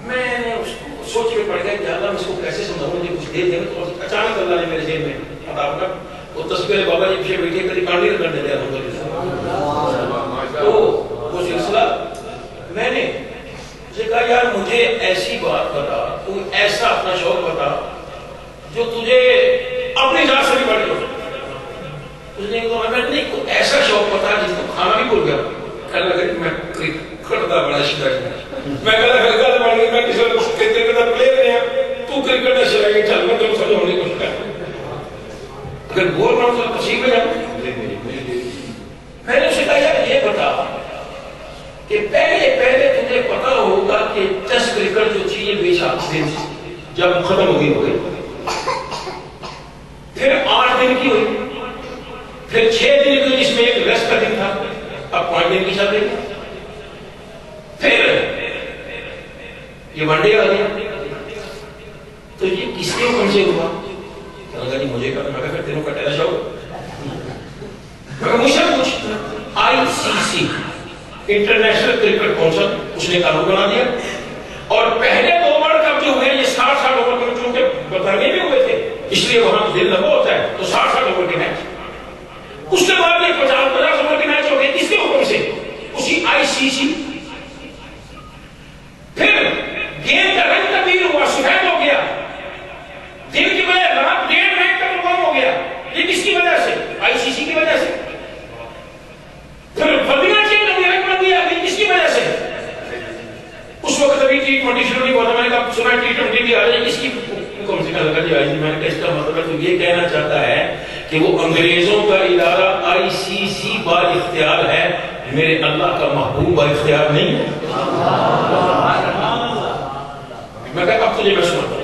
میں نے اس کو سوچ میں پڑ گیا کہ اللہ میں اس کو کیسے سمجھاؤں، مجھے کچھ دے دیں تو اچانک اللہ نے میرے ذہن میں عطا کر وہ تصویر بابا جی پیچھے بیٹھے کبھی کانڈی نہ کرنے دیا تو وہ سلسلہ میں نے اسے کہا یار مجھے ایسی بات بتا، کوئی ایسا اپنا شوق بتا جو تجھے اپنی ذات سے بھی بڑھ گیا۔ اس نے کہا میں نہیں، کوئی ایسا شوق بتا جس کو کھانا بھی بھول گیا۔ کہنے لگا کہ میں کرکٹ بڑا شکر ہے، میں کہا کرکٹ بڑھ گئی، میں کسی کرکٹ کا پلیئر نہیں ہوں، تو کرکٹ میں چلا گیا، چل میں تم سمجھ ہونے کی کوشش کر، اگر بول رہا ہوں تو تشریف میں جاؤں۔ میں نے اسے کہا یار یہ بتا کہ پہلے تجھے پتا ہوگا کہ ٹیسٹ کرکٹ جو چیز ہے 20 دن جب ختم ہو گئی، پھر 8 دن کی ہوئی، پھر 6 دن کی جس میں ایک ریسٹ کا دن تھا، اب 5 دن کی چل رہی، پھر یہ ون ڈے آ گیا، تو یہ کس کے حکم سے ہوا؟ کہا جی مجھے کرنا، میں کہا تینوں کا ٹیسٹ ہو، مجھ سے پوچھ ICC انٹرنیشنل کرکٹ کونسل اس نے قانون بنا دیا، اور پہلے 2 ورلڈ کپ جو ہوئے یہ 60 اوور کے، چونکہ برطانیہ میں ہوئے تھے اس لیے وہاں دل لگا ہوتا ہے تو 60 اوور کے میچ، اس کے بعد یہ 50 اوور کے میچ ہو گئے، کس کے حکم سے؟ اسی ICC۔ پھر گیند کا رنگ تبدیل ہوا، سفید ہو گیا، دن کی وجہ رات 1.5 منٹ کا کم ہو گیا، یہ کس کی وجہ سے؟ ICC کی وجہ سے۔ پھر فضیلہ چینج ہو گیا، رنگ بن گیا، یہ کس کی وجہ سے؟ اس وقت ابھی T20 شروع نہیں ہوا تھا، میں نے کہا سنا T20 بھی آ رہی ہے، کس کی حکم سے؟ کہا جی آئی جی، میں نے کہا اس کا مطلب تو یہ کہنا چاہتا ہے کہ وہ انگریزوں کا ادارہ ICC با اختیار ہے، میرے اللہ کا محبوب با اختیار نہیں ہے۔ میں کہا اب تجھے میں سناتا ہوں،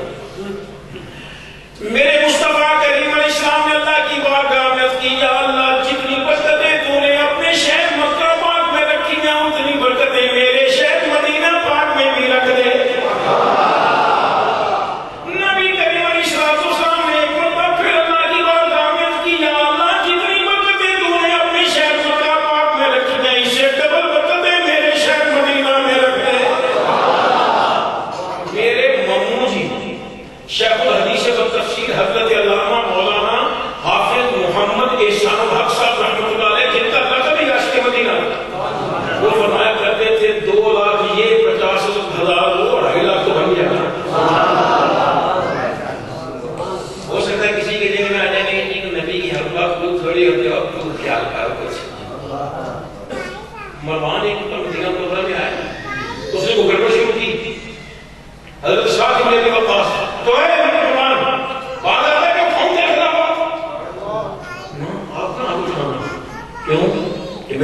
میرے مصطفیٰ کریم علیہ السلام نے اللہ کی بارگاہ میں عرض کی یا اللہ جتنی برکتیں تو نے اپنے شہر مکہ پاک میں رکھی ہیں اتنی برکتیں میرے شہر مدینہ پاک میں بھی رکھ دے۔ نبی کریم علیہ السلام نے ایک مرتبہ پھر اللہ کی بارگاہ میں عرض کی یا اللہ جتنی برکتیں تو نے اپنے شہر مکہ پاک میں رکھی ہیں اس سے ڈبل برکتیں میرے شہر مدینہ میں رکھ دے۔ میرے ممنوع جی شیخ الحدیث و تفسیر حضرت علامہ مولانا حافظ محمد احسان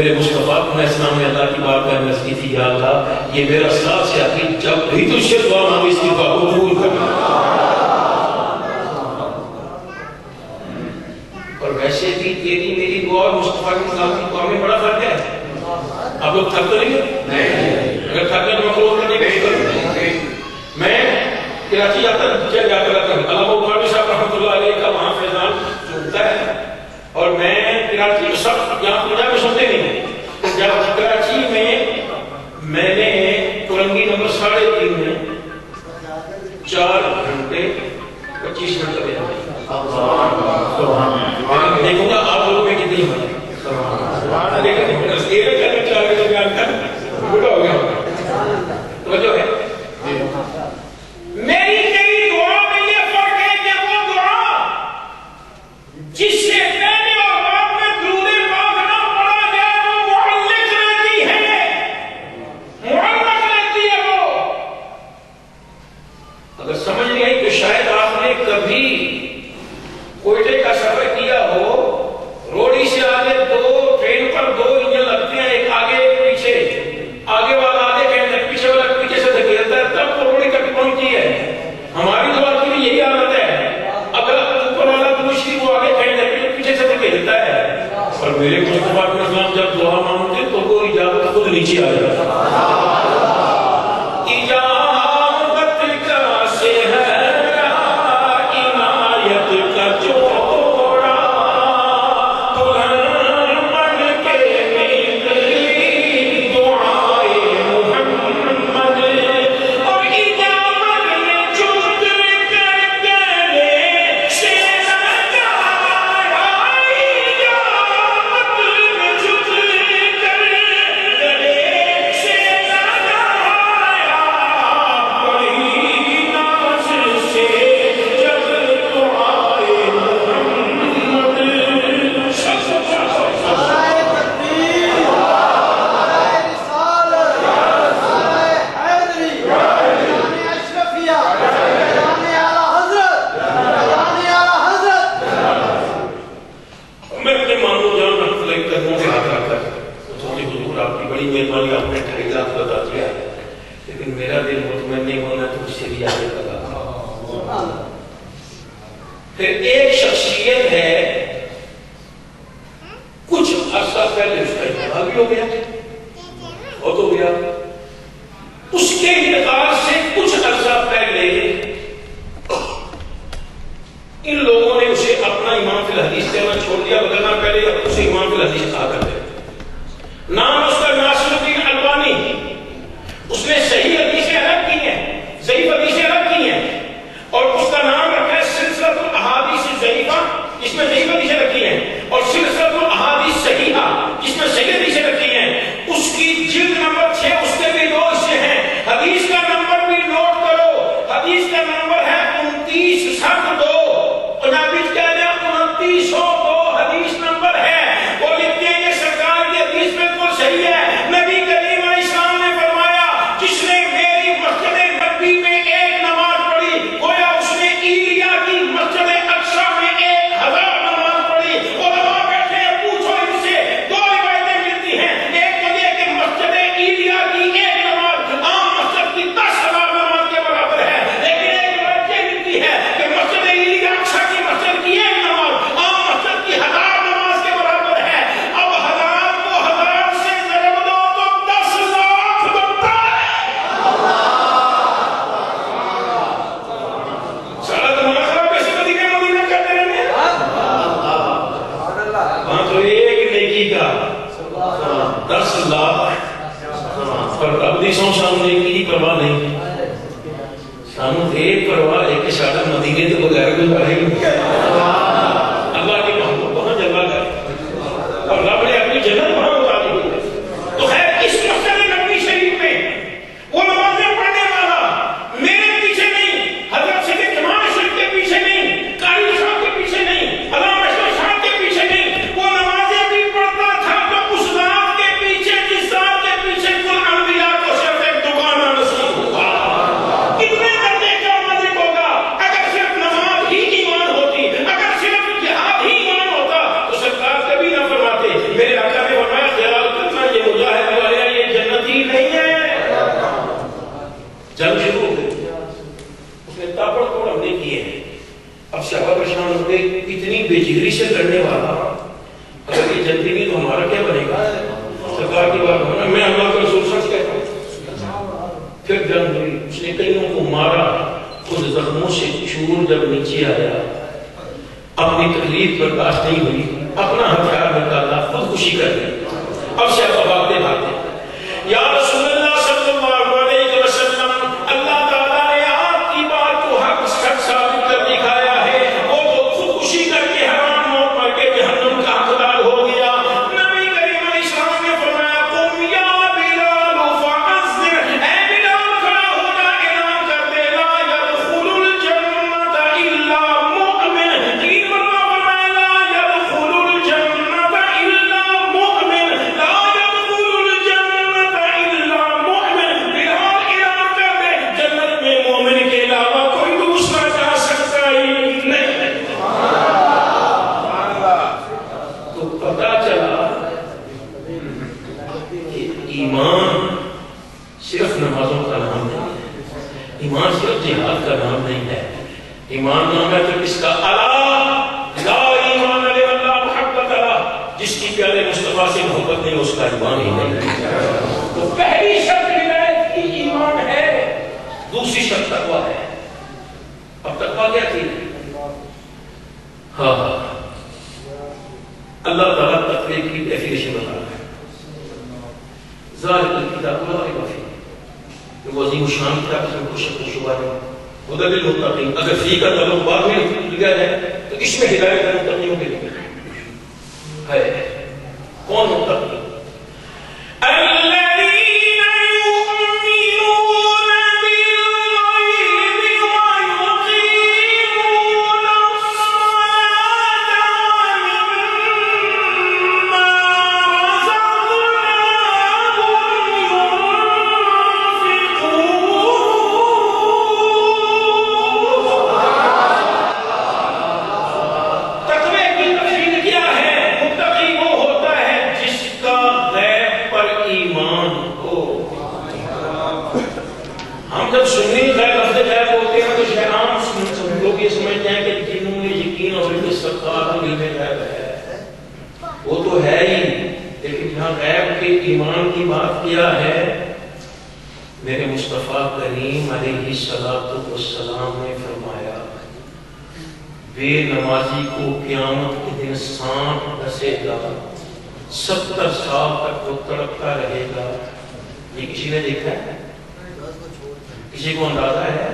میرے مصطفیٰ علیہ السلام نے اللہ کی بات میں عرض کی تھی یا اللہ یہ میرا ساتھ سے آخری جب بھی تجھ سے دعا مانگی اس کی دعا قبول کرنا. اور ویسے بھی تیری میری دعا اور مصطفیٰ علیہ السلام کی دعا میں بڑا فرق ہے. آپ لوگ تھک تو نہیں گئے؟ اگر تھک گئے تو میں کلوز کرنے کی کوشش کروں. میں کراچی جاتا علامہ بخاری صاحب رحمۃ اللہ علیہ کا وہاں فیضان سنتا ہے اور میں کراچی سب یہاں پنجاب میں سنتے نہیں. جب کراچی میں نے کولنگی نمبر 3.5 میں 4 گھنٹے 25 منٹ کا بیان دیکھوں گا آپ لوگوں میں کتنی ہوئی توجہ ہے. میری تیری دعا میں یہ فرق ہے کہ وہ دعا جس سے پہلے اور بعد میں درود پاک نہ پڑھا جائے وہ معلق رہتی ہے، معلق رہتی ہے. وہ اگر سمجھ گئی تو شاید آپ نے کبھی کوئٹے کا سفر کیا ہو. روڑی سے آگے ٹرین پر 2 انجن لگتے ہیں، ایک آگے ایک پیچھے. آگے والا آگے کہتے ہیں، پیچھے والا پیچھے سے دھکیلتا ہے، تب وہ روڑی تک پہنچتی ہے. ہماری دعا کی بھی یہی حالت ہے. اگر اوپر والا دوسری وہ آگے کہتے ہیں، پیچھے سے دھکیلتا ہے. اور میرے مصطفیٰ علیہ السلام جب دعا مانگتے تو وہ اجابت خود نیچے آ جاتا. پھر ایک شخصیت ہے کچھ عرصہ پہلے اس کا انتقال بھی ہو گیا، بہت ہو گیا. اس کے انتقال سے کچھ عرصہ پہلے ان لوگوں نے اسے اپنا امام فی الحدیث کہنا چھوڑ دیا، بدلنا پہلے اسے امام فی الحدیث کہا کرتے. نام اس کا ناصر الدین البانی. اس نے صحیح حدیثیں الگ کی ہیں، ضعیف حدیثیں الگ کی ہیں، اور اس کا نام رکھا ہے سلسلۃ الاحادیث ضعیفہ جس میں ضعیف حدیثیں رکھی ہیں، اور سلسلۃ الاحادیث صحیحہ جس میں صحیح حدیثیں رکھی ہیں. اس کی جلد نمبر 6 اس کے بھی 2 حصے ہیں. حدیث کا نمبر بھی نوٹ کرو، حدیث کا نمبر ہے 2972. نبی کہتے ہیں 2902 حدیث نمبر ہے. وہ لکھتے ہیں کہ سرکار کی حدیث بالکل صحیح ہے. نبی کریم علیہ السلام نے فرمایا جس نے میری مسجد نبوی میں ایک نماز پڑھی گویا اس نے ایلیا کی مسجد اقصی میں 1000 نماز پڑھی. علماء بیٹھے ہیں، پوچھو ان سے 2 روایتیں ملتی ہیں. ایک تو یہ کہ مسجد ایلیا کی ایک نماز عام مسجد کی 10,000 نماز کے برابر ہے، لیکن ایک روایت یہ ملتی ہے کہ مسجد ایلیا اقصی کی مسجد کی ایک نماز عام مسجد کی 1000 نماز کے برابر ہے. اب 1000 کو 1000 سے ضرب دو تو 10 لاکھ بنتا ہے. سارا زمانہ خراب ایسے مدینہ مدینہ کرتے رہنے ہیں. وہاں تو ایک نیکی کا 10 لاکھ پر ابدی سو سامنے کی پرواہ نہیں. سانو ایک پرواہ ہے کہ سارا مدینے تو بغیر گزارے گی. اللہ کی محبت وہاں جگہ ہے اور رب نے اپنی جنت وہاں بتا دی. تو خیر اس مسجد نبوی شریف میں وہ نمازیں پڑھنے والا میرے پیچھے نہیں، حضرت سید جمال شریف کے پیچھے نہیں، قاری صاحب کے پیچھے نہیں، علامہ اشرف صاحب کے پیچھے نہیں، وہ نمازیں بھی پڑھتا تھا تو اس ذات کے پیچھے جس ذات کے پیچھے کل انبیاء کو صرف ایک دکان نصیب ہوا. صحابہ پریشان ہو گئے، اتنی بےجگری سے لڑنے والا اگر یہ جلدی نہیں تو ہمارا کیا بنے گا؟ سرکار کی بات ہونا، میں اللہ کے رسول سچ کہتا ہوں۔ پھر جنگ ہوئی، اس نے کئیوں کو مارا، خود زخموں سے چور جب نیچے آیا، اپنی تکلیف برداشت نہیں ہوئی، اپنا ہتھیار نکالا، خودکشی کر لی۔ اب صحابہ بھاگتے بھاگتے یا رسول اللہ صلی اللہ علیہ وسلم، اللہ تعالیٰ نے آپ کی بات کو حق سچ ثابت کر دکھایا ہے، وہ تو خودکشی کر کے حرام موت مر کے جہنم کا حقدار ہو گیا۔ نبی کریم علیہ السلام نے فرمایا قم یا بلال فعذر، اے بلال کھڑا ہو جا، اعلان کر دے لا يدخل الجنت الا مؤمن، تین مرتبہ فرمایا لا يدخل الجنت الا مؤمن، لا يدخل الجنت الا مؤمن۔ بلال اعلان کر دے جنت میں مومن کے علاوہ کوئی دوسرا جا سکتا ہی نہیں۔ سبحان اللہ، تو پتا چلا کہ ایمان صرف نمازوں کا نام نہیں ہے، ایمان صرف جہاد کا نام نہیں ہے، ایمان نام ہے تو اس کا الا لا ایمان لمن لا محبت له، جس کی پیارے مصطفیٰ سے محبت نہیں اس کا ایمان ہی نہیں۔ تو پہلی شرط ہدایت کی ایمان ہے، دوسری شرط تقویٰ ہے۔ اب تقویٰ کیا تھی؟ ہاں اللہ تعالیٰ تقوی کی ڈیفینیشن بتا رہا ہے، ذالک الکتاب لا ریب فیہ، وہ عظیم الشان کتاب ہے، اس میں کوئی شک و شبہ نہیں، ہدی للمتقین۔ اگر فی کا تعلق بعد میں لیا جائے تو اس میں ہدایت متقیوں کے لیے ہے۔ کون متقی؟ الذین یؤمنون بالغیب ویقیمون الصلاة ومما تقوی کی تفصیل کیا ہے؟ متقی وہ ہوتا ہے جس کا غیب پر ایمان ہو۔ ہم جب سنی غیب لفظ غیب ہوتے ہیں تو شاید عام لوگ یہ سمجھتے ہیں کہ جنوں میں یقین اور علم سرکار علم غیب ہے، وہ تو ہے ہی، لیکن جہاں غیب کے ایمان کی بات کیا ہے، میرے مصطفیٰ کریم علیہ السلام نے فرمایا بے نمازی کو قیامت کے دن سانپ ڈسے گا، 70 سال تک وہ تڑپتا رہے گا۔ یہ کسی نے دیکھا ہے؟ کسی کو اندازہ ہے؟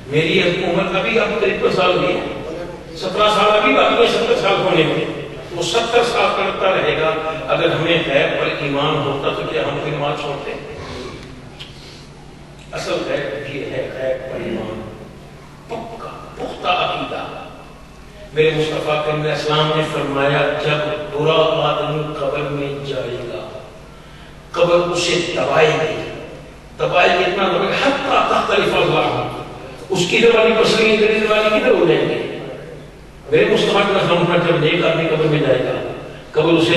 میری عمر ابھی اب 53 سال ہوئی ہے، 17 سال ابھی باقی ہے 70 سال ہونے میں، وہ 70 سال تڑپتا رہے گا۔ اگر ہمیں غیب پر ایمان ہوتا تو کیا ہم نماز چھوڑتے؟ اصل غیب یہ ہے، غیب پر ایمان، پکا پختہ عقیدہ۔ میرے مصطفیٰ کریم علیہ السلام نے فرمایا جب برا آدمی قبر میں جائے گا، قبر اسے دبائے گی، دبائے گی اتنا دبائے گی حتی تختلف اللہ، اس کی دبائی پسلی ادھر دبائی کدھر ہو جائیں گے۔ میرے مصطفیٰ کریم علیہ السلام جب نیک آدمی قبر میں جائے گا، قبر اسے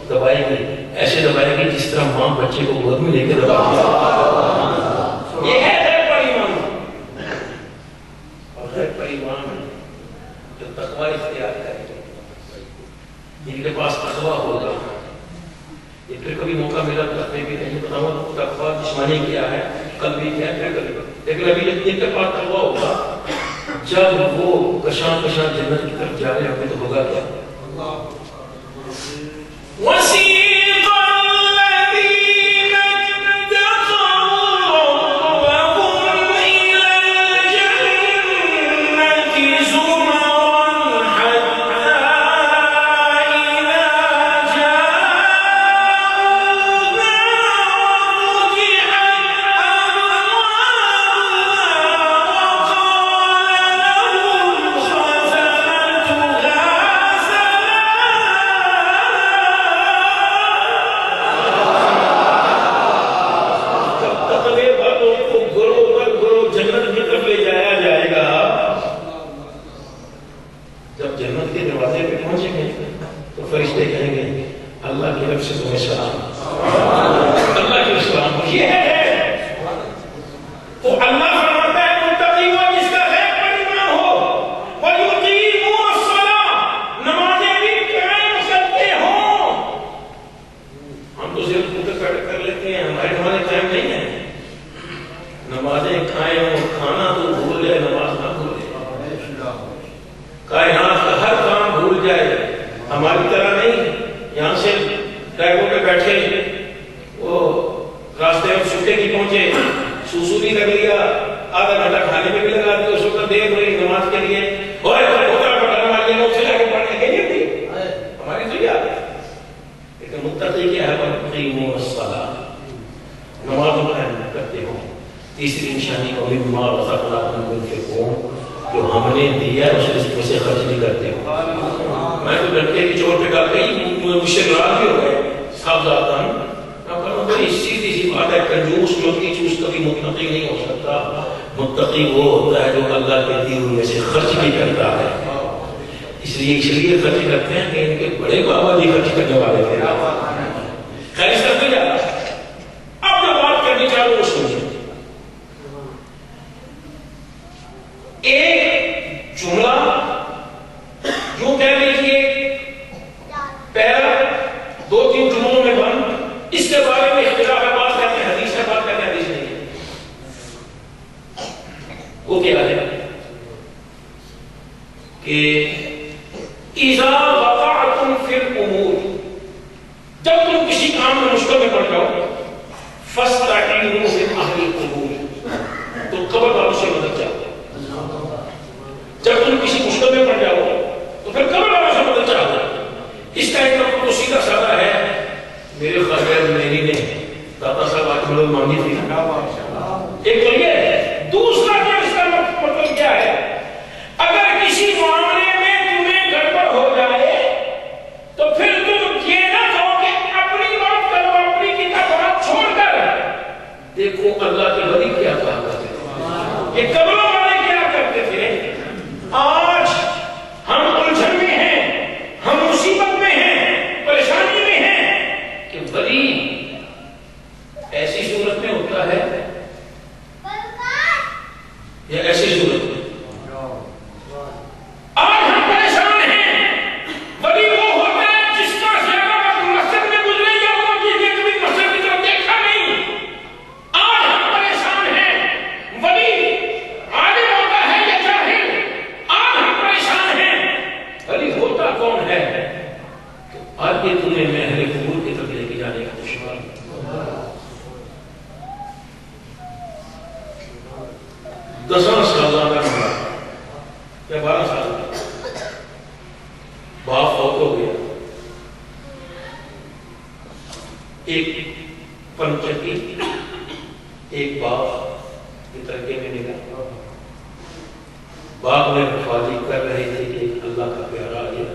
دبائے گی، ایسے دبائے گی جس طرح ماں بچے کو گود میں لے کے دبائے گی۔ یہ ہے غیب پر ایمان، اور غیب پر ایمان جو تقوی اختیار کرے جن کے پاس تقوی ہوگا۔ یہ پھر کبھی موقع ملا تو اپنے بھی نہیں بتاؤں تقوی جسمانی کیا ہے، قلبی کیا ہے، لیکن ابھی جب ان کے پاس تقوی ہوگا، جب وہ کشاں کشاں جنت کی طرف جا رہے ہوں گے تو ہوگا کیا؟ وَسِيقَ الَّذِينَ اتَّقَوْا رَبَّهُمْ إِلَى الْجَنَّةِ زُمَرًا حَتَّى إِذَا جَاءُوهَا وَفُتِحَتْ فرشتے کہیں گے اللہ کی طرف سے تمہیں سلام، اللہ کی سلام۔ یہ ہے تو اللہ فرماتا ہے متقی وہ جس کا غیب پر ایمان ہو، کائنات کا ہر کام بھول جائے، ہماری طرح نہیں. یہاں سے ڈرائیور پہ بیٹھے، وہ راستے میں چھٹے کی پہنچے، سوسو بھی کر لیا، آدھا گھنٹہ کھانے میں بھی لگا دیا، اس وقت دیر ہوئی نماز کے لیے، ہماری تو یاد ہے. لیکن متقی کیا ہے؟ وَأَقِیمُوا الصَّلَاةَ، نماز قائم کرتے ہو. تیسری نشانی کو مما رزقناہم ينفقون، جو ہم نے دیا ہے اس رزق میں سے خرچ نہیں کرتے ہو. میں تو ڈنڈے کی چوٹ پہ ڈال گئی، مجھ سے ناراض بھی ہو گئے صاحب ذاتاً. میں کہوں بڑی سیدھی سی بات ہے، کنجوس چوٹی چوس کبھی متقی نہیں ہو سکتا. متقی وہ ہوتا ہے جو اللہ کے دی ہوئے میں سے خرچ بھی کرتا ہے. اس لیے خرچ کرتے ہیں کہ ان کے بڑے بابا جی خرچ کرنے والے تھے. خیر اس طرح جاتا. اب جو بات کرنی چاہوں وہ سنیے. ایک جملہ یوں کہہ لیجیے پہلا 2-3 جملوں میں بند، اس کے بارے میں اختلاف ہے، بات کہتے ہیں حدیث ہے، بات کہتے ہیں حدیث نہیں ہے. وہ کیا ہے کہ اذا وقعتم فی الامور، جب تم کسی کام میں مشکل میں پڑ جاؤ، فاستعینوا باہل القبور، تو قبر والوں سے مدد چاہو. جب تم کسی مشکل میں پڑ جاؤ تو پھر قبر والوں سے مدد چاہو. اس کا ایک تو سیدھا سادہ ہے. میرے خیال میری نے داتا صاحب آج مدد مانگی تھی، ایک تو یہ ہے. دوسرا کیا اس کا مطلب کیا ہے؟ اگر کسی معاملے میں تمہیں گڑبڑ ہو جائے تو پھر تم یہ نہ کہو کہ اپنی بات کرو، اپنی کتاب بات چھوڑ کر دیکھو اللہ کے ولی کیا کہا کرتے تھے، یہ قبروں والے کیا کرتے تھے. آج ہم الجھن میں ہیں، ہم مصیبت میں ہیں، پریشانی میں ہیں کہ ولی ایسی صورت میں ہوتا ہے یا ایسی صورت میں. آج ہم پریشان ہیں، ولی وہ ہوتا ہے جس کا زیادہ وقت مسجد میں گزرے یا وہ جس نے کبھی مسجد کی طرف دیکھا نہیں. آج ہم پریشان ہیں، ولی عالم ہوتا ہے یا جاہل. آج ہم پریشان ہیں، ولی ہوتا کون ہے؟ آج یہ تمہیں میں اہل قبور کی طرف لے کے جانے کا دشوار ہے. 10 سال کا یا 12 سال کا باپ فوت ہو گیا. ایک پنچکی ایک باپ کی ترکے میں نکلا. باپ نے حفاظی کر رہے تھے کہ اللہ کا پیارا آ گیا.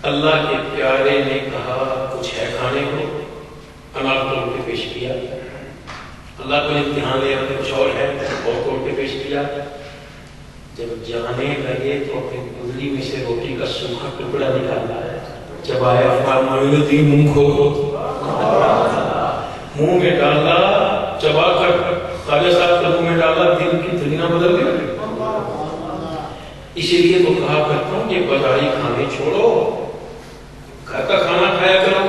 اللہ کے پیارے نے کہا کچھ ہے کھانے کو، انار توڑ کے پیش کیا. اللہ کو امتحان لے رہے کچھ اور ہے اور توڑ کے پیش کیا. جب جانے لگے تو اپنی انگلی میں سے روٹی کا سوکھا ٹکڑا نکالا ہے، چبایا، فرمایا منہ کھولو، منہ میں ڈالا، چبا کر خواجہ صاحب کے منہ میں ڈالا، دل کی دنیا بدل گئی. اسی لیے تو کہا کرتا ہوں کہ بازاری کھانے چھوڑو، گھر کا کھانا کھایا کرو.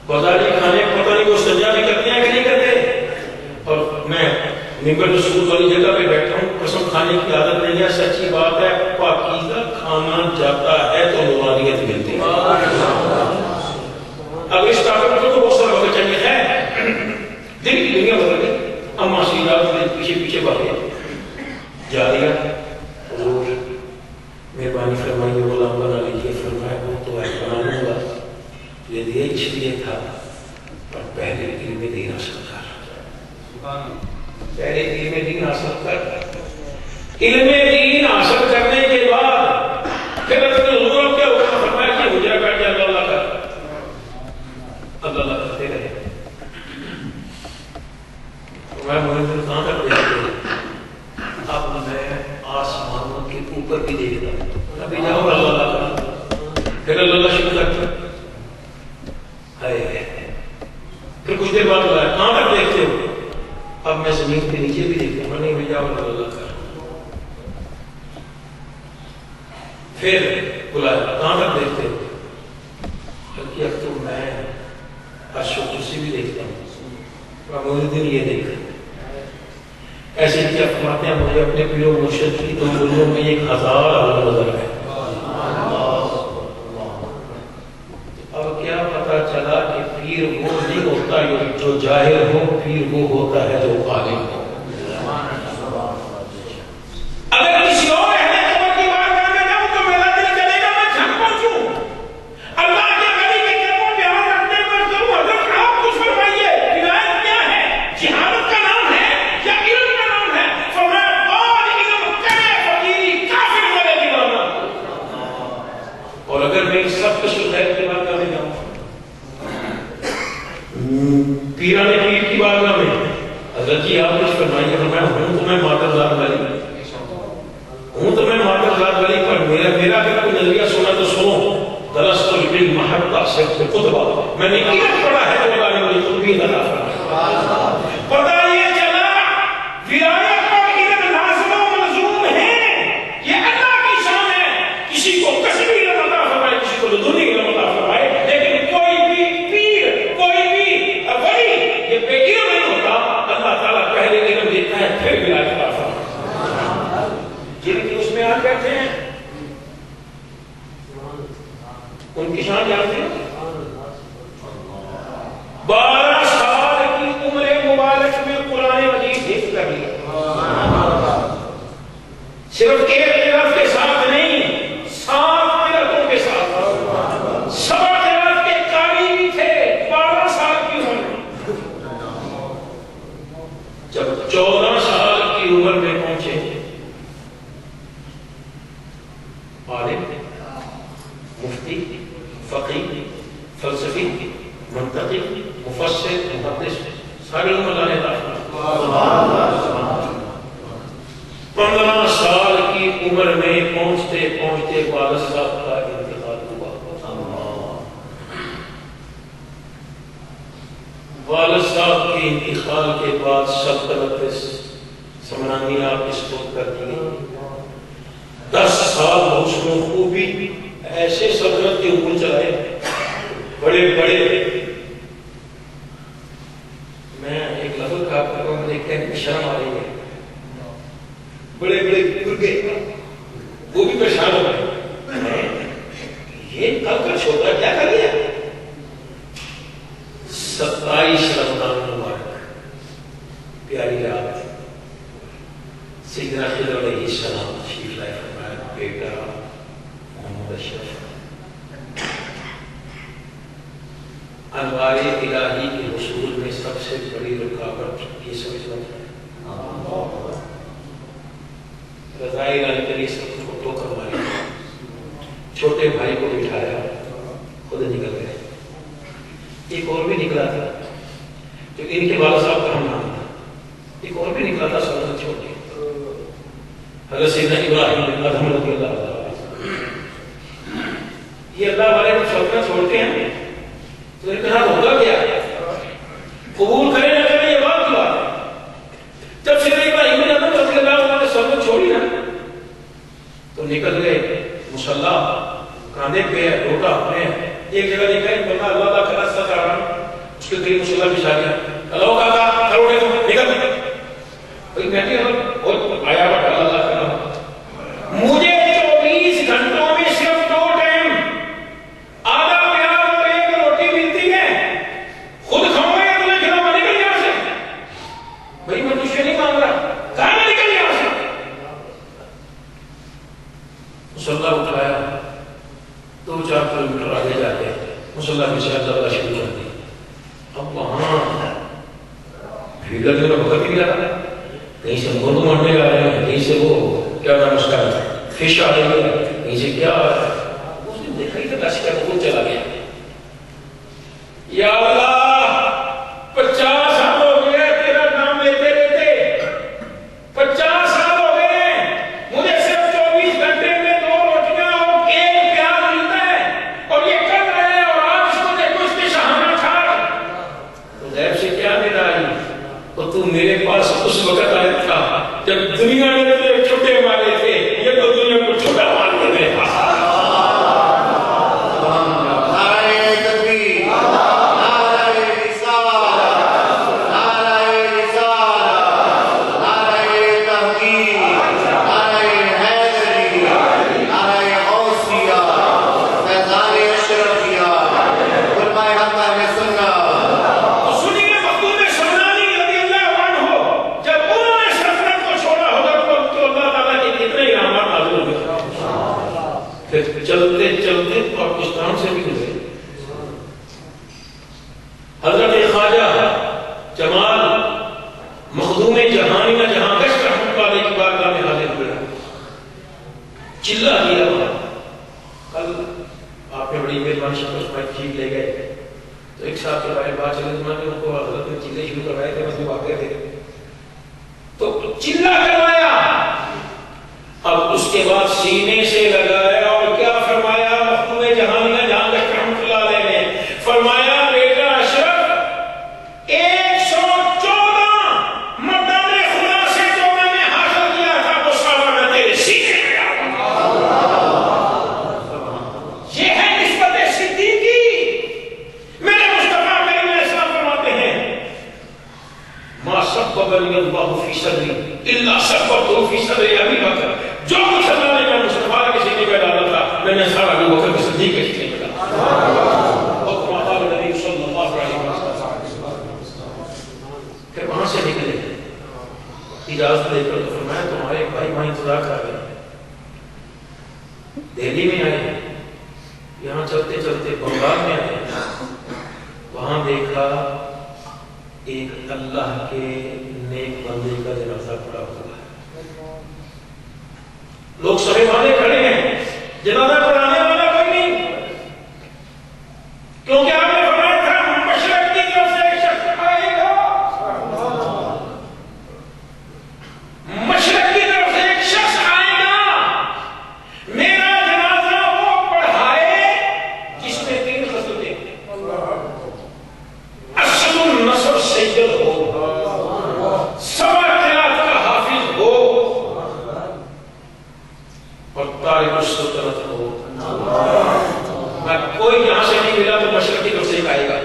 بازاری کھانے پتہ نہیں وہ سجا بھی کرتے ہیں کہ نہیں کرتے. اور میں ممبر رسول والی جگہ پہ بیٹھا ہوں، قسم کھانے کی عادت نہیں ہے، سچی بات ہے. پاکیزہ کھانا جاتا ہے تو نورانیت ملتی ہے. اب اس طاقت کو تو بہت سارا وقت چاہیے ہے. دل کی دنیا بدل گئی. اما سیدھا پیچھے پیچھے بھاگے جا رہا. حضور مہربانی فرمائیے غلام بنا لیجیے. فرمایا وہ تو ہے بنا لوں گا، یہ دیے اس لیے تھا پر پہلے علم دین حاصل کر. پہلے علم دین حاصل کر. علم دین حاصل کرنے کے بعد پھر حضور کیا حکم فرمایا کہ حجرہ بیٹھ جائے اللہ کا، اللہ کرتے رہے. میں مجھے کہاں تک دیکھتے اب میں آسمانوں کے اوپر بھی دیکھتا ہوں. ابھی جاؤ اللہ کا، پھر اللہ شکر کرتا ہے. پھر کچھ دیر بعد بلایا کہاں تک دیکھتے ہو؟ اب میں زمین کے نیچے بھی دیکھتا ہوں. نہیں بھی جاؤ اللہ کا. پھر بلایا کہاں تک دیکھتے ہو؟ کہ اب تو میں عرش و کرسی بھی دیکھتا ہوں. مجھے دن یہ دیکھا ایسے کیا فرماتے ہیں مجھے اپنے پیر و مرشد کی دو گلوں میں 1000 عالم نظر ہے. اب کیا پتا چلا کہ پیر وہ نہیں ہوتا جو ظاہر ہو، پیر وہ ہوتا ہے جو عالم ہو. اگر کسی اور اہل قبر کی بارگاہ میں جاؤں تو میرا دل چلے گا میں جھک پہنچوں. اللہ کے ولی کے قدموں پہ ہاتھ رکھنے میں ضرور حضرت آپ کچھ فرمائیے ہدایت کیا ہے؟ جہالت کا نام ہے یا علم کا نام ہے؟ فرمایا بعد علم کرے فقیری کافر کرے دیوانہ. اور اگر میں اس سب کچھ غیر کی بارگاہ میں جاؤں، پیران پیر کی بارگاہ میں، حضرت جی آپ کچھ فرمائیے. فرمایا ہوں تو میں مادر ذات والی ہوں، تو میں مادر ذات والی، پر میرا اگر کوئی نظریہ سنا تو سنو. درست العلم حتی صرف خطبہ، میں نے علم پڑھا ہے تو اللہ نے مجھے خطبی عطا فرمایا. پتہ یہ چلا ولایت اور علم لازم و ملزوم ہے، یہ اللہ کی شان ہے. کسی کو کسبی علم عطا فرمائے، کسی کو لدنی علم عطا فرمائے، لیکن کوئی بھی پیر، کوئی بھی ولی یہ بے علم نہیں ہوتا. اللہ تعالیٰ پہلے علم دیتا ہے پھر ولایت عطا فرماتا ہے. جن کی اس میں آ بیٹھے ہیں ان کی شان جانتے ہیں. 12 سال کی عمر مبارک میں قرآن مجید حفظ کر لیا. صرف ایک قرات کے ساتھ نہیں، 7 قراتوں کے ساتھ. 7 قرات کے قاری بھی تھے 12 سال کی عمر میں. جب 14 سال کی عمر میں پہنچے، عالم، مفتی، فقیہ، فلسفی، منطقی، مفسر، محدث، سارے علم اللہ نے عطا. 15 سال کی عمر میں پہنچتے پہنچتے والد صاحب کا انتقال ہوا. والد صاحب کے انتقال کے بعد سلطنت سمرانیہ اس کو کر دی گئی. 10 سال حسن و خوبی ایسے سلطنت کے اوپر چلائے، بڑے بڑے. میں ایک لفظ کہا کرتا ہوں، مجھے کہنے میں شرم آ رہی ہے. بڑے بڑے گرگے وہ بھی پریشان ہو گئے، یہ کل کا چھوٹا کیا کر لیا. 27 رمضان مبارک پیاری رات، سیدنا خضر علیہ السلام تشریف لائے. فرمایا بیٹا محمد اشرف، انوار الہی کے حصول میں سب سے بڑی رکاوٹ یہ سمجھنا ہے رضائی علیہ کے لیے سب کو ٹوکر ماری. چھوٹے بھائی کو بٹھایا، خود نکل گئے. ایک اور بھی نکلا تھا جو ان کے والد صاحب کا ہم نام تھا. ایک اور بھی نکلا تھا سلطنت چھوڑ کے، حضرت سیدنا ابراہیم ادھم رضی اللہ عنہ. یہ اللہ والے کو سلطنت چھوڑتے ہیں تو ان کے ساتھ ہوگا کیا؟ قبول کریں نہ کریں یہ بات کی بات ہے. جب سیدنا ابراہیم رضی اللہ عنہ نے سلطنت چھوڑی نا تو نکل گئے. مصلح کاندھے پہ ہے، روٹا اپنے ہے. ایک جگہ دیکھا ایک بندہ اللہ کا راستہ چاہ رہا، اس کے قریب مصلح بچھا گیا. اللہ کا کروڑے تو نکل بھائی میں بھی اور آیا بٹا اللہ کا نام. مجھے 24 گھنٹوں میں صرف 2 ٹائم آدھا پیاز اور 1 روٹی ملتی ہے. خود کھاؤں گا یا تمہیں کھلاؤں گا؟ نکل یہاں سے. بھائی میں تجھ سے نہیں مانگ رہا، کہاں میں نکل یہاں سے. مصلح اٹھایا، 2-4 کلومیٹر آگے جا کے مصلح کی شاید زیادہ شروع کر دی. اب وہاں بھیڑ لگنے کا وقت ہی لگا. کہیں سے مرغ مرنے آ رہے ہیں، کہیں سے وہ کیا نام اس کا فش آ رہی ہے، کہیں سے کیا آ رہا ہے. اس نے دیکھا ہی تھا کا خود چلا گیا. یا اللہ 50 سال ہو گئے تیرا نام لیتے لیتے، 50 سال ہو گئے، مجھے صرف 24 گھنٹے میں 2 روٹیاں اور 1 پیاز ملتا ہے اور یہ کر رہے ہیں. اور آپ اس کو دیکھو، اس کے شہانہ ٹھاڑ تو غیب سے کیا دے رہا ہے. تو تو میرے پاس اس وقت آیا تھا جب دنیا میں تیرے چھوٹے والے تھے، یہ تو دنیا کو چھوٹا مان کر دے. نعرہ تکبیر، نعرہ پھر چلتے چلتے پاکستان سے بھی گزرے. حضرت خواجہ جمال مخدوم جہانیہ جہاں گشت رحمت اللہ علیہ کی بارگاہ میں حاضر ہوئے. چلا کیا وہاں. کل آپ نے بڑی مہربانی سے اس میں تشریف لے گئے تو ایک ساتھ کے بارے بات چلے زمانے ان کو حضرت نے چلے شروع کروائے تھے. مجھے واقع تھے تو چلا کروایا. اب اس کے بعد سینے سے لگایا اور کیا فرمایا مخدوم جہانیہ جہاں گشت رحمت اللہ علیہ نے فرمایا بیٹا اشرف 114 مردان خدا سے جو میں نے حاصل کیا تھا وہ سارا میں تیرے سینے میں آ گیا. یہ ہے نسبت صدیقی. میرے مصطفیٰ کریم علیہ السلام فرماتے ہیں ما سببنی اللہ فی صدری الا سببته فی صدر ابی بکر. جو کچھ اللہ نے میں مصطفیٰ کے سینے میں ڈالا تھا میں نے سارا ابو بکر کے صدیق کے سینے میں ڈالا. وقت قال نبی صلی اللہ علیہ وسلم. پھر وہاں سے نکلے اجازت لے کر تو فرمایا تمہارے ایک بھائی وہاں انتظار کر رہے ہیں. دہلی میں آئے, یہاں چلتے چلتے بنگال میں آئے, وہاں دیکھا ایک اللہ کے نیک بندے کا جنازہ پڑا ہوا ہے. لوگ سبھی والے کھڑے ہیں, جنازہ پڑھانے والا کوئی نہیں, کیونکہ آپ نے فرمایا تھا مشرق کی طرف سے ایک شخص آئے گا, مشرق کی طرف سے ایک شخص آئے گا, میرا جنازہ وہ پڑھائے جس میں 3 خصلتیں اصل النسب سید ہو, سبع قرات کا حافظ ہو اور تارک السلطنت ہو. میں کوئی یہاں سے نہیں ملا تو مشرق کی طرف سے آئے گا.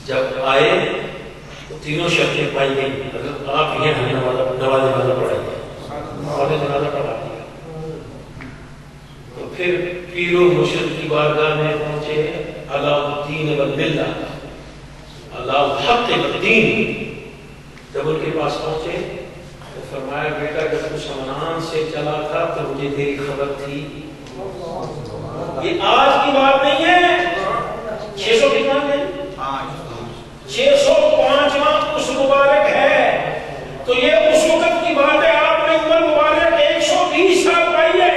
جب آئے تو تینوں شرطیں پائی گئی. اگر آپ یہ ہمیں نواز جنازہ پڑھائیے, نواز جنازہ پڑھا دیا. تو پھر پیر و مرشد کی بارگاہ میں پہنچے. علاء الدین والملہ, علاء الحق والدین. جب ان کے پاس پہنچے تو فرمایا بیٹا جب تو سمنان سے چلا تھا تو مجھے تیری خبر تھی. یہ آج کی بات نہیں ہے, 600 کتنا ہے, 605واں اس مبارک ہے. تو یہ اس وقت کی بات ہے. آپ نے عمر مبارک 120 سال پائی ہے.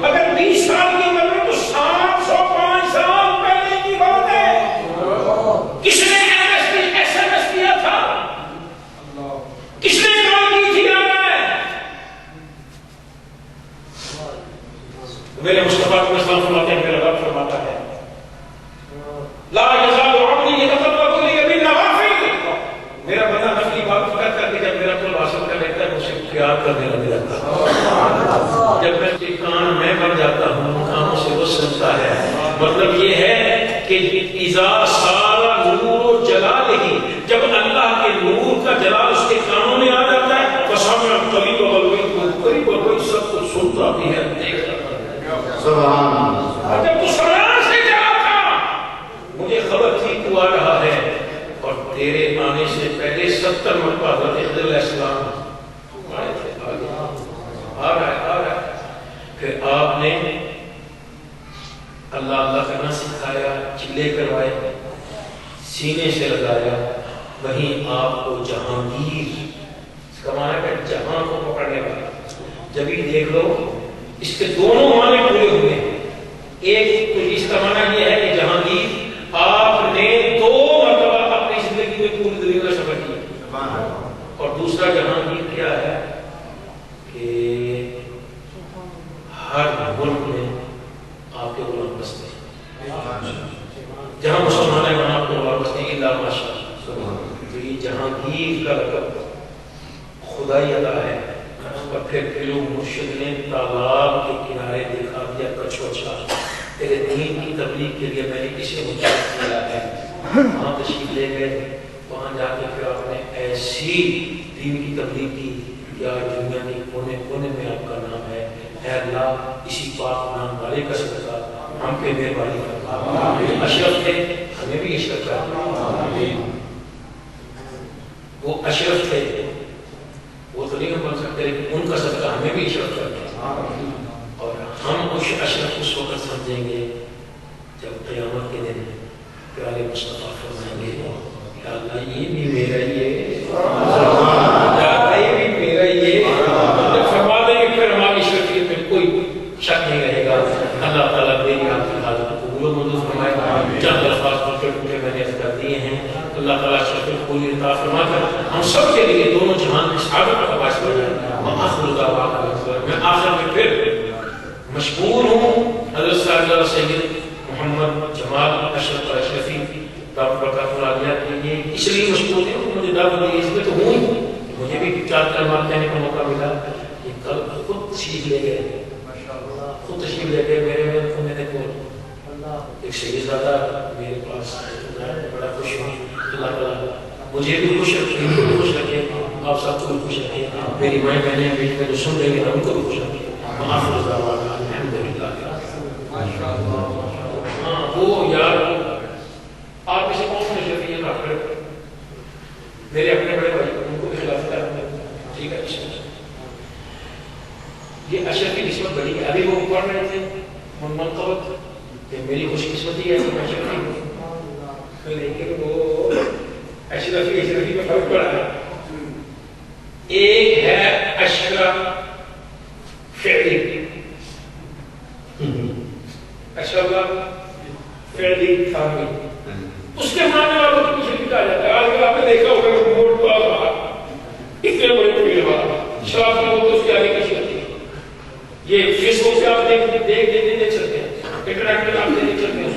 اگر 20 سال کی عمر میں تو 705 سال پہلے کی بات ہے. کس نے ایس ایم ایس کیا تھا, کس نے کام کی تھی. میرے مصطفیٰ کو اسلام فرماتے ہیں, میرا رب فرماتا ہے لا یزال عبدی یتقرب الی بالنوافل. میرا بندہ نفلی عبادت کر کے جب میرا طلب حاصل کر لیتا ہے مجھ سے پیار کرنے لگ جاتا ہے. جب میں کے کان میں بن جاتا ہوں کانوں سے وہ سنتا ہے. مطلب یہ ہے کہ اذا صار نور جلالہ, جب اللہ کے نور کا جلال اس کے کانوں میں آ جاتا ہے فسمع قریب والبعید, قریب والبعید سب کچھ سنتا بھی ہے, دیکھتا ہے. سبحان اللہ. جب تو سمران سے چلا تھا مجھے خبر تھی تو آ رہا ہے, اور تیرے آنے سے پہلے 70 مرتبہ حضرت خضر علیہ السلام آئے تھے. آ رہا ہے. پھر آپ نے اللہ اللہ کرنا سکھایا, چلے کروائے, سینے سے لگایا. وہیں آپ کو جہانگیر, اس کا معنی ہے جہاں کو پکڑنے والا. جب ہی دیکھ لو اس کے دونوں معنی پورے ہوئے ہیں. ایک تو اس کا معنی یہ ہے کہ جہانگیر آپ نے 2 مرتبہ اپنی زندگی میں پوری دنیا کا سفر کیا. اور دوسرا جہانگیر کیا ہے کہ ہر ملک میں آپ کے غلام بستے ہیں. جہاں مسلمان ہیں وہاں آپ کے غلام بستے ہیں الا ماشاء اللہ. تو یہ جہانگیر کا لقب خدائی عطا ہے. اور پھر پیرو مرشد نے تالاب کے کنارے دکھا دیا کچھوچا, تیرے دین کی تبلیغ کے لیے میں نے اسے متعارف کیا ہے. وہاں تشریف لے گئے. وہاں جا کے پھر آپ نے ایسی دین کی تبلیغ کی کہ آج دنیا کے کونے کونے میں آپ کا نام ہے. اے اللہ اسی پاک نام والے کا صدقہ ہم پہ مہربانی کر. اشرف تھے, ہمیں بھی اشرف کر. وہ اشرف تھے, وہ تو نہیں ہم بن سکتے, لیکن ان کا صدقہ ہمیں بھی اشرف کرتا ہے. اور اشرف اس وقت سمجھیں گے جب قیامت کے دن پیارے مصطفیٰ فرمائیں گے یا اللہ یہ بھی میرا ہی ہے، یا اللہ یہ بھی میرا ہی ہے، جب فرما دیں گے پھر ہماری شرفیت میں کوئی شک نہیں رہے گا۔ اللہ تعالیٰ میری آپ کی حاضر کو قبول و منظور فرمائے۔ چند الفاظ پڑھ میں نے عرض کر دیے ہیں، اللہ تعالیٰ شرف القبول عطا فرما کر ہم سب کے لیے دونوں جہان میں سعادت کا باعث بنائے۔ وآخر دعوانا میں آخر میں پھر مشکور ہوں حضرت صاحب سید محمد جمال اشرف اشرفی دعوت برکات العالیہ کے لیے اس لیے مشکور ہے کہ مجھے دعوت دی، اس میں تو ہوں ہی، مجھے بھی 4 کلمات کہنے کا موقع ملا۔ یہ کل خود تشریف لے گئے، خود تشریف لے گئے میرے میں کو ایک شہید زادہ میرے پاس، بڑا خوش ہوں۔ اللہ تعالیٰ مجھے بھی خوش رکھے، ان کو بھی خوش رکھے، آپ سب کو بھی خوش رکھے، میری مائیں بہنیں بیٹی جو سن رہی ہیں ان کو بھی خوش رکھے۔ آخر دعوانا الحمدللہ۔ وہ یار آپ اسے کون سے شفیع اللہ کرے، میرے اپنے بڑے بھائی ان کو بھی خلاف کریں، ٹھیک ہے؟ یہ اشرفی نسبت بڑی ہے۔ ابھی وہ پڑھ رہے تھے منقبت کہ میری خوش قسمتی ہے کہ میں اشرفی ہوں، لیکن وہ اشرفی میں فرق پڑا ہے۔ ایک ہے اشرف فعلی، اشرف فعلی ثانوی، اس کے ماننے والوں کو پیچھے نکالا جاتا ہے۔ آج کل آپ نے دیکھا ہوگا کہ موٹ پاس رہا اتنے بڑے پیڑ والا شراب کی بوتل اس کی آگے کشی ہوتی ہے۔ یہ فیس بک پہ آپ دیکھ سکتے ہیں، انٹرنیٹ پہ آپ دیکھ سکتے ہیں،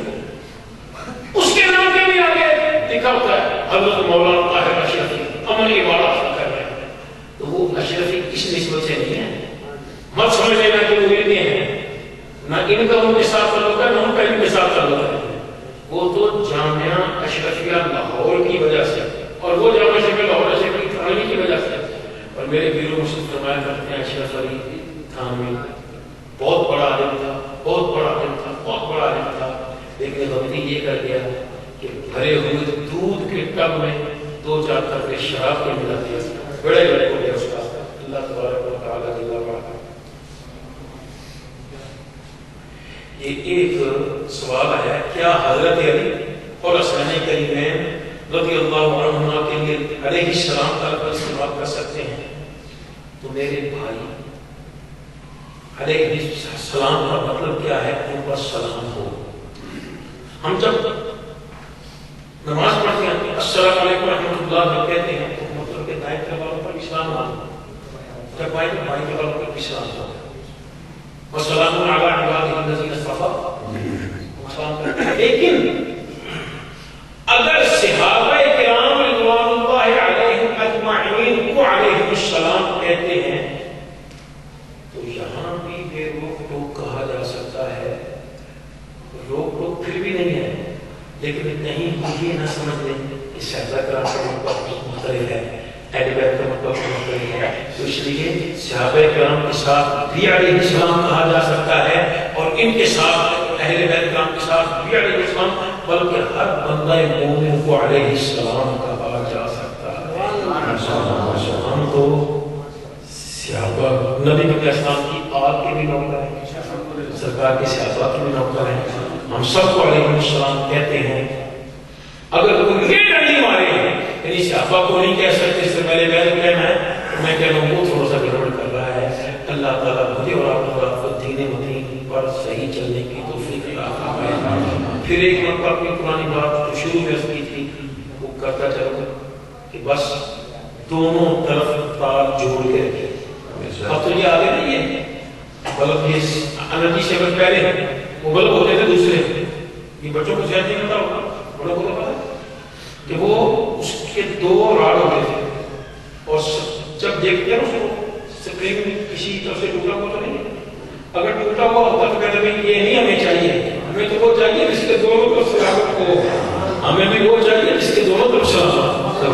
اس کے نام کے بھی آگے لکھا ہوتا ہے حضرت مولانا طاہر اشرفی عملی والا کر رہے ہیں۔ تو وہ اشرفی کس نسبت سے نہیں ہے، مت سمجھ لینا کہ وہ یہ ہیں، نہ ان کا ان کے ساتھ تعلق ہے نہ ان کا ان کے ساتھ تعلق ہے۔ وہ تو جامعہ اشرفیہ لاہور کی وجہ سے، اور وہ جامعہ اشرفیہ لاہور اشرفی تھانوی کی وجہ سے، اور میرے بیرو مسلم فرمایا کرتے ہیں اشرف علی تھانوی بہت بڑا عالم تھا، بہت بڑا عالم تھا، بہت بڑا عالم تھا، لیکن غلطی یہ کر گیا کہ بھرے ہوئے دودھ کے ٹب میں 2-4 قطرے شراب کے ملا دیا، بڑے بڑے ہو گیا اس کا۔ اللہ تبارک و تعالیٰ یہ ایک سوال ہے، کیا حضرت علی اور حسین کریمین رضی اللہ عنہما کے لیے علیہ السلام کا لفظ استعمال کر سکتے ہیں؟ تو میرے بھائی علیہ السلام کا مطلب کیا ہے؟ ان پر سلام ہو۔ ہم جب نماز پڑھتے ہیں السلام علیکم ورحمۃ اللہ جب کہتے ہیں تو مطلب کہ دائیں کے والوں پر اسلام ہو، جب بائیں کے والوں پر اسلام ہو، وسلام علی عبادہ الذین اصطفیٰ، لیکن اگر صحابہ کرام رضوان اللہ علیہم اجمعین کو علیہم السلام کہتے ہیں تو یہاں بھی بے روک ٹوک کہا جا سکتا ہے، روک ٹوک پھر بھی نہیں ہے، لیکن کہیں یہ نہ سمجھ لیں کہ صحابہ کرام کا مطلب مختلف ہے، اہل بیت کا مطلب مختلف ہے، تو اس لیے صحابہ کرام کے ساتھ بھی علیہ السلام کہا جا سکتا ہے، اور ان کے ساتھ اہل بیت کرام کے ساتھ بھی علیہ السلام، بلکہ ہر بندہ مومن کو علیہ السلام کہا جا سکتا ہے۔ ہم تو صحابہ نبی کے اسلام کی آل کے بھی نوکر ہیں، سرکار کے صحابہ کے بھی نوکر ہیں، ہم سب کو علیہ السلام کہتے ہیں۔ اگر کوئی یہ ڈنڈی مارے یعنی صحابہ کو نہیں کہہ سکتے اس سے پہلے بیت کہنا ہے، تو میں کہہ رہا ہوں وہ تھوڑا سا گڑبڑ کر رہا ہے۔ اللہ تعالیٰ مجھے اور آپ کو دین مدین پر صحیح چلنے کی توفیق عطا فرمائے۔ پھر ایک مرتبہ اپنی پرانی بات شروع میں کی تھی وہ کرتا چلوں کہ بس دونوں طرف تال جوڑ کے رکھے۔ اب تو یہ آگے نہیں ہے، بلب یہ انرجی سے بس پہلے وہ بلب ہوتے تھے دوسرے، یہ بچوں کو شاید نہیں پتا ہوگا، بلب ہوتا پتا کہ وہ اس کے 2 راڈ ہوتے تھے، اور جب دیکھتے ہیں اس کو سپرنگ کسی طرف سے ٹوٹا ہوا تو نہیں ہے، اگر ٹوٹا ہوا ہوتا تو کہتے ہیں یہ نہیں ہمیں چاہیے، ہمیں تو وہ چاہیے جس کے دونوں طرف سلامت ہو، ہمیں بھی وہ چاہیے جس کے دونوں طرف سلامت ہو۔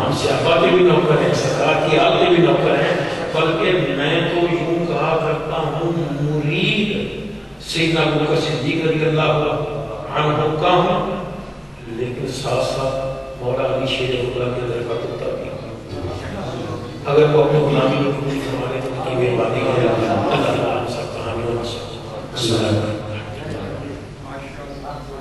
ہم صحابہ کے بھی نوکر ہیں، سرکار کی آل کے بھی نوکر ہیں، بلکہ میں تو یوں کہا کرتا ہوں مرید سیدنا ابوبکر صدیق رضی اللہ عنہ کا ہوں، لیکن ساتھ ساتھ مولا علی شیر خدا کے در کا کتا بھی ہوں۔ اگر وہ اپنے غلامی کو قبول فرمانے تو ان کی مہربانی ہے۔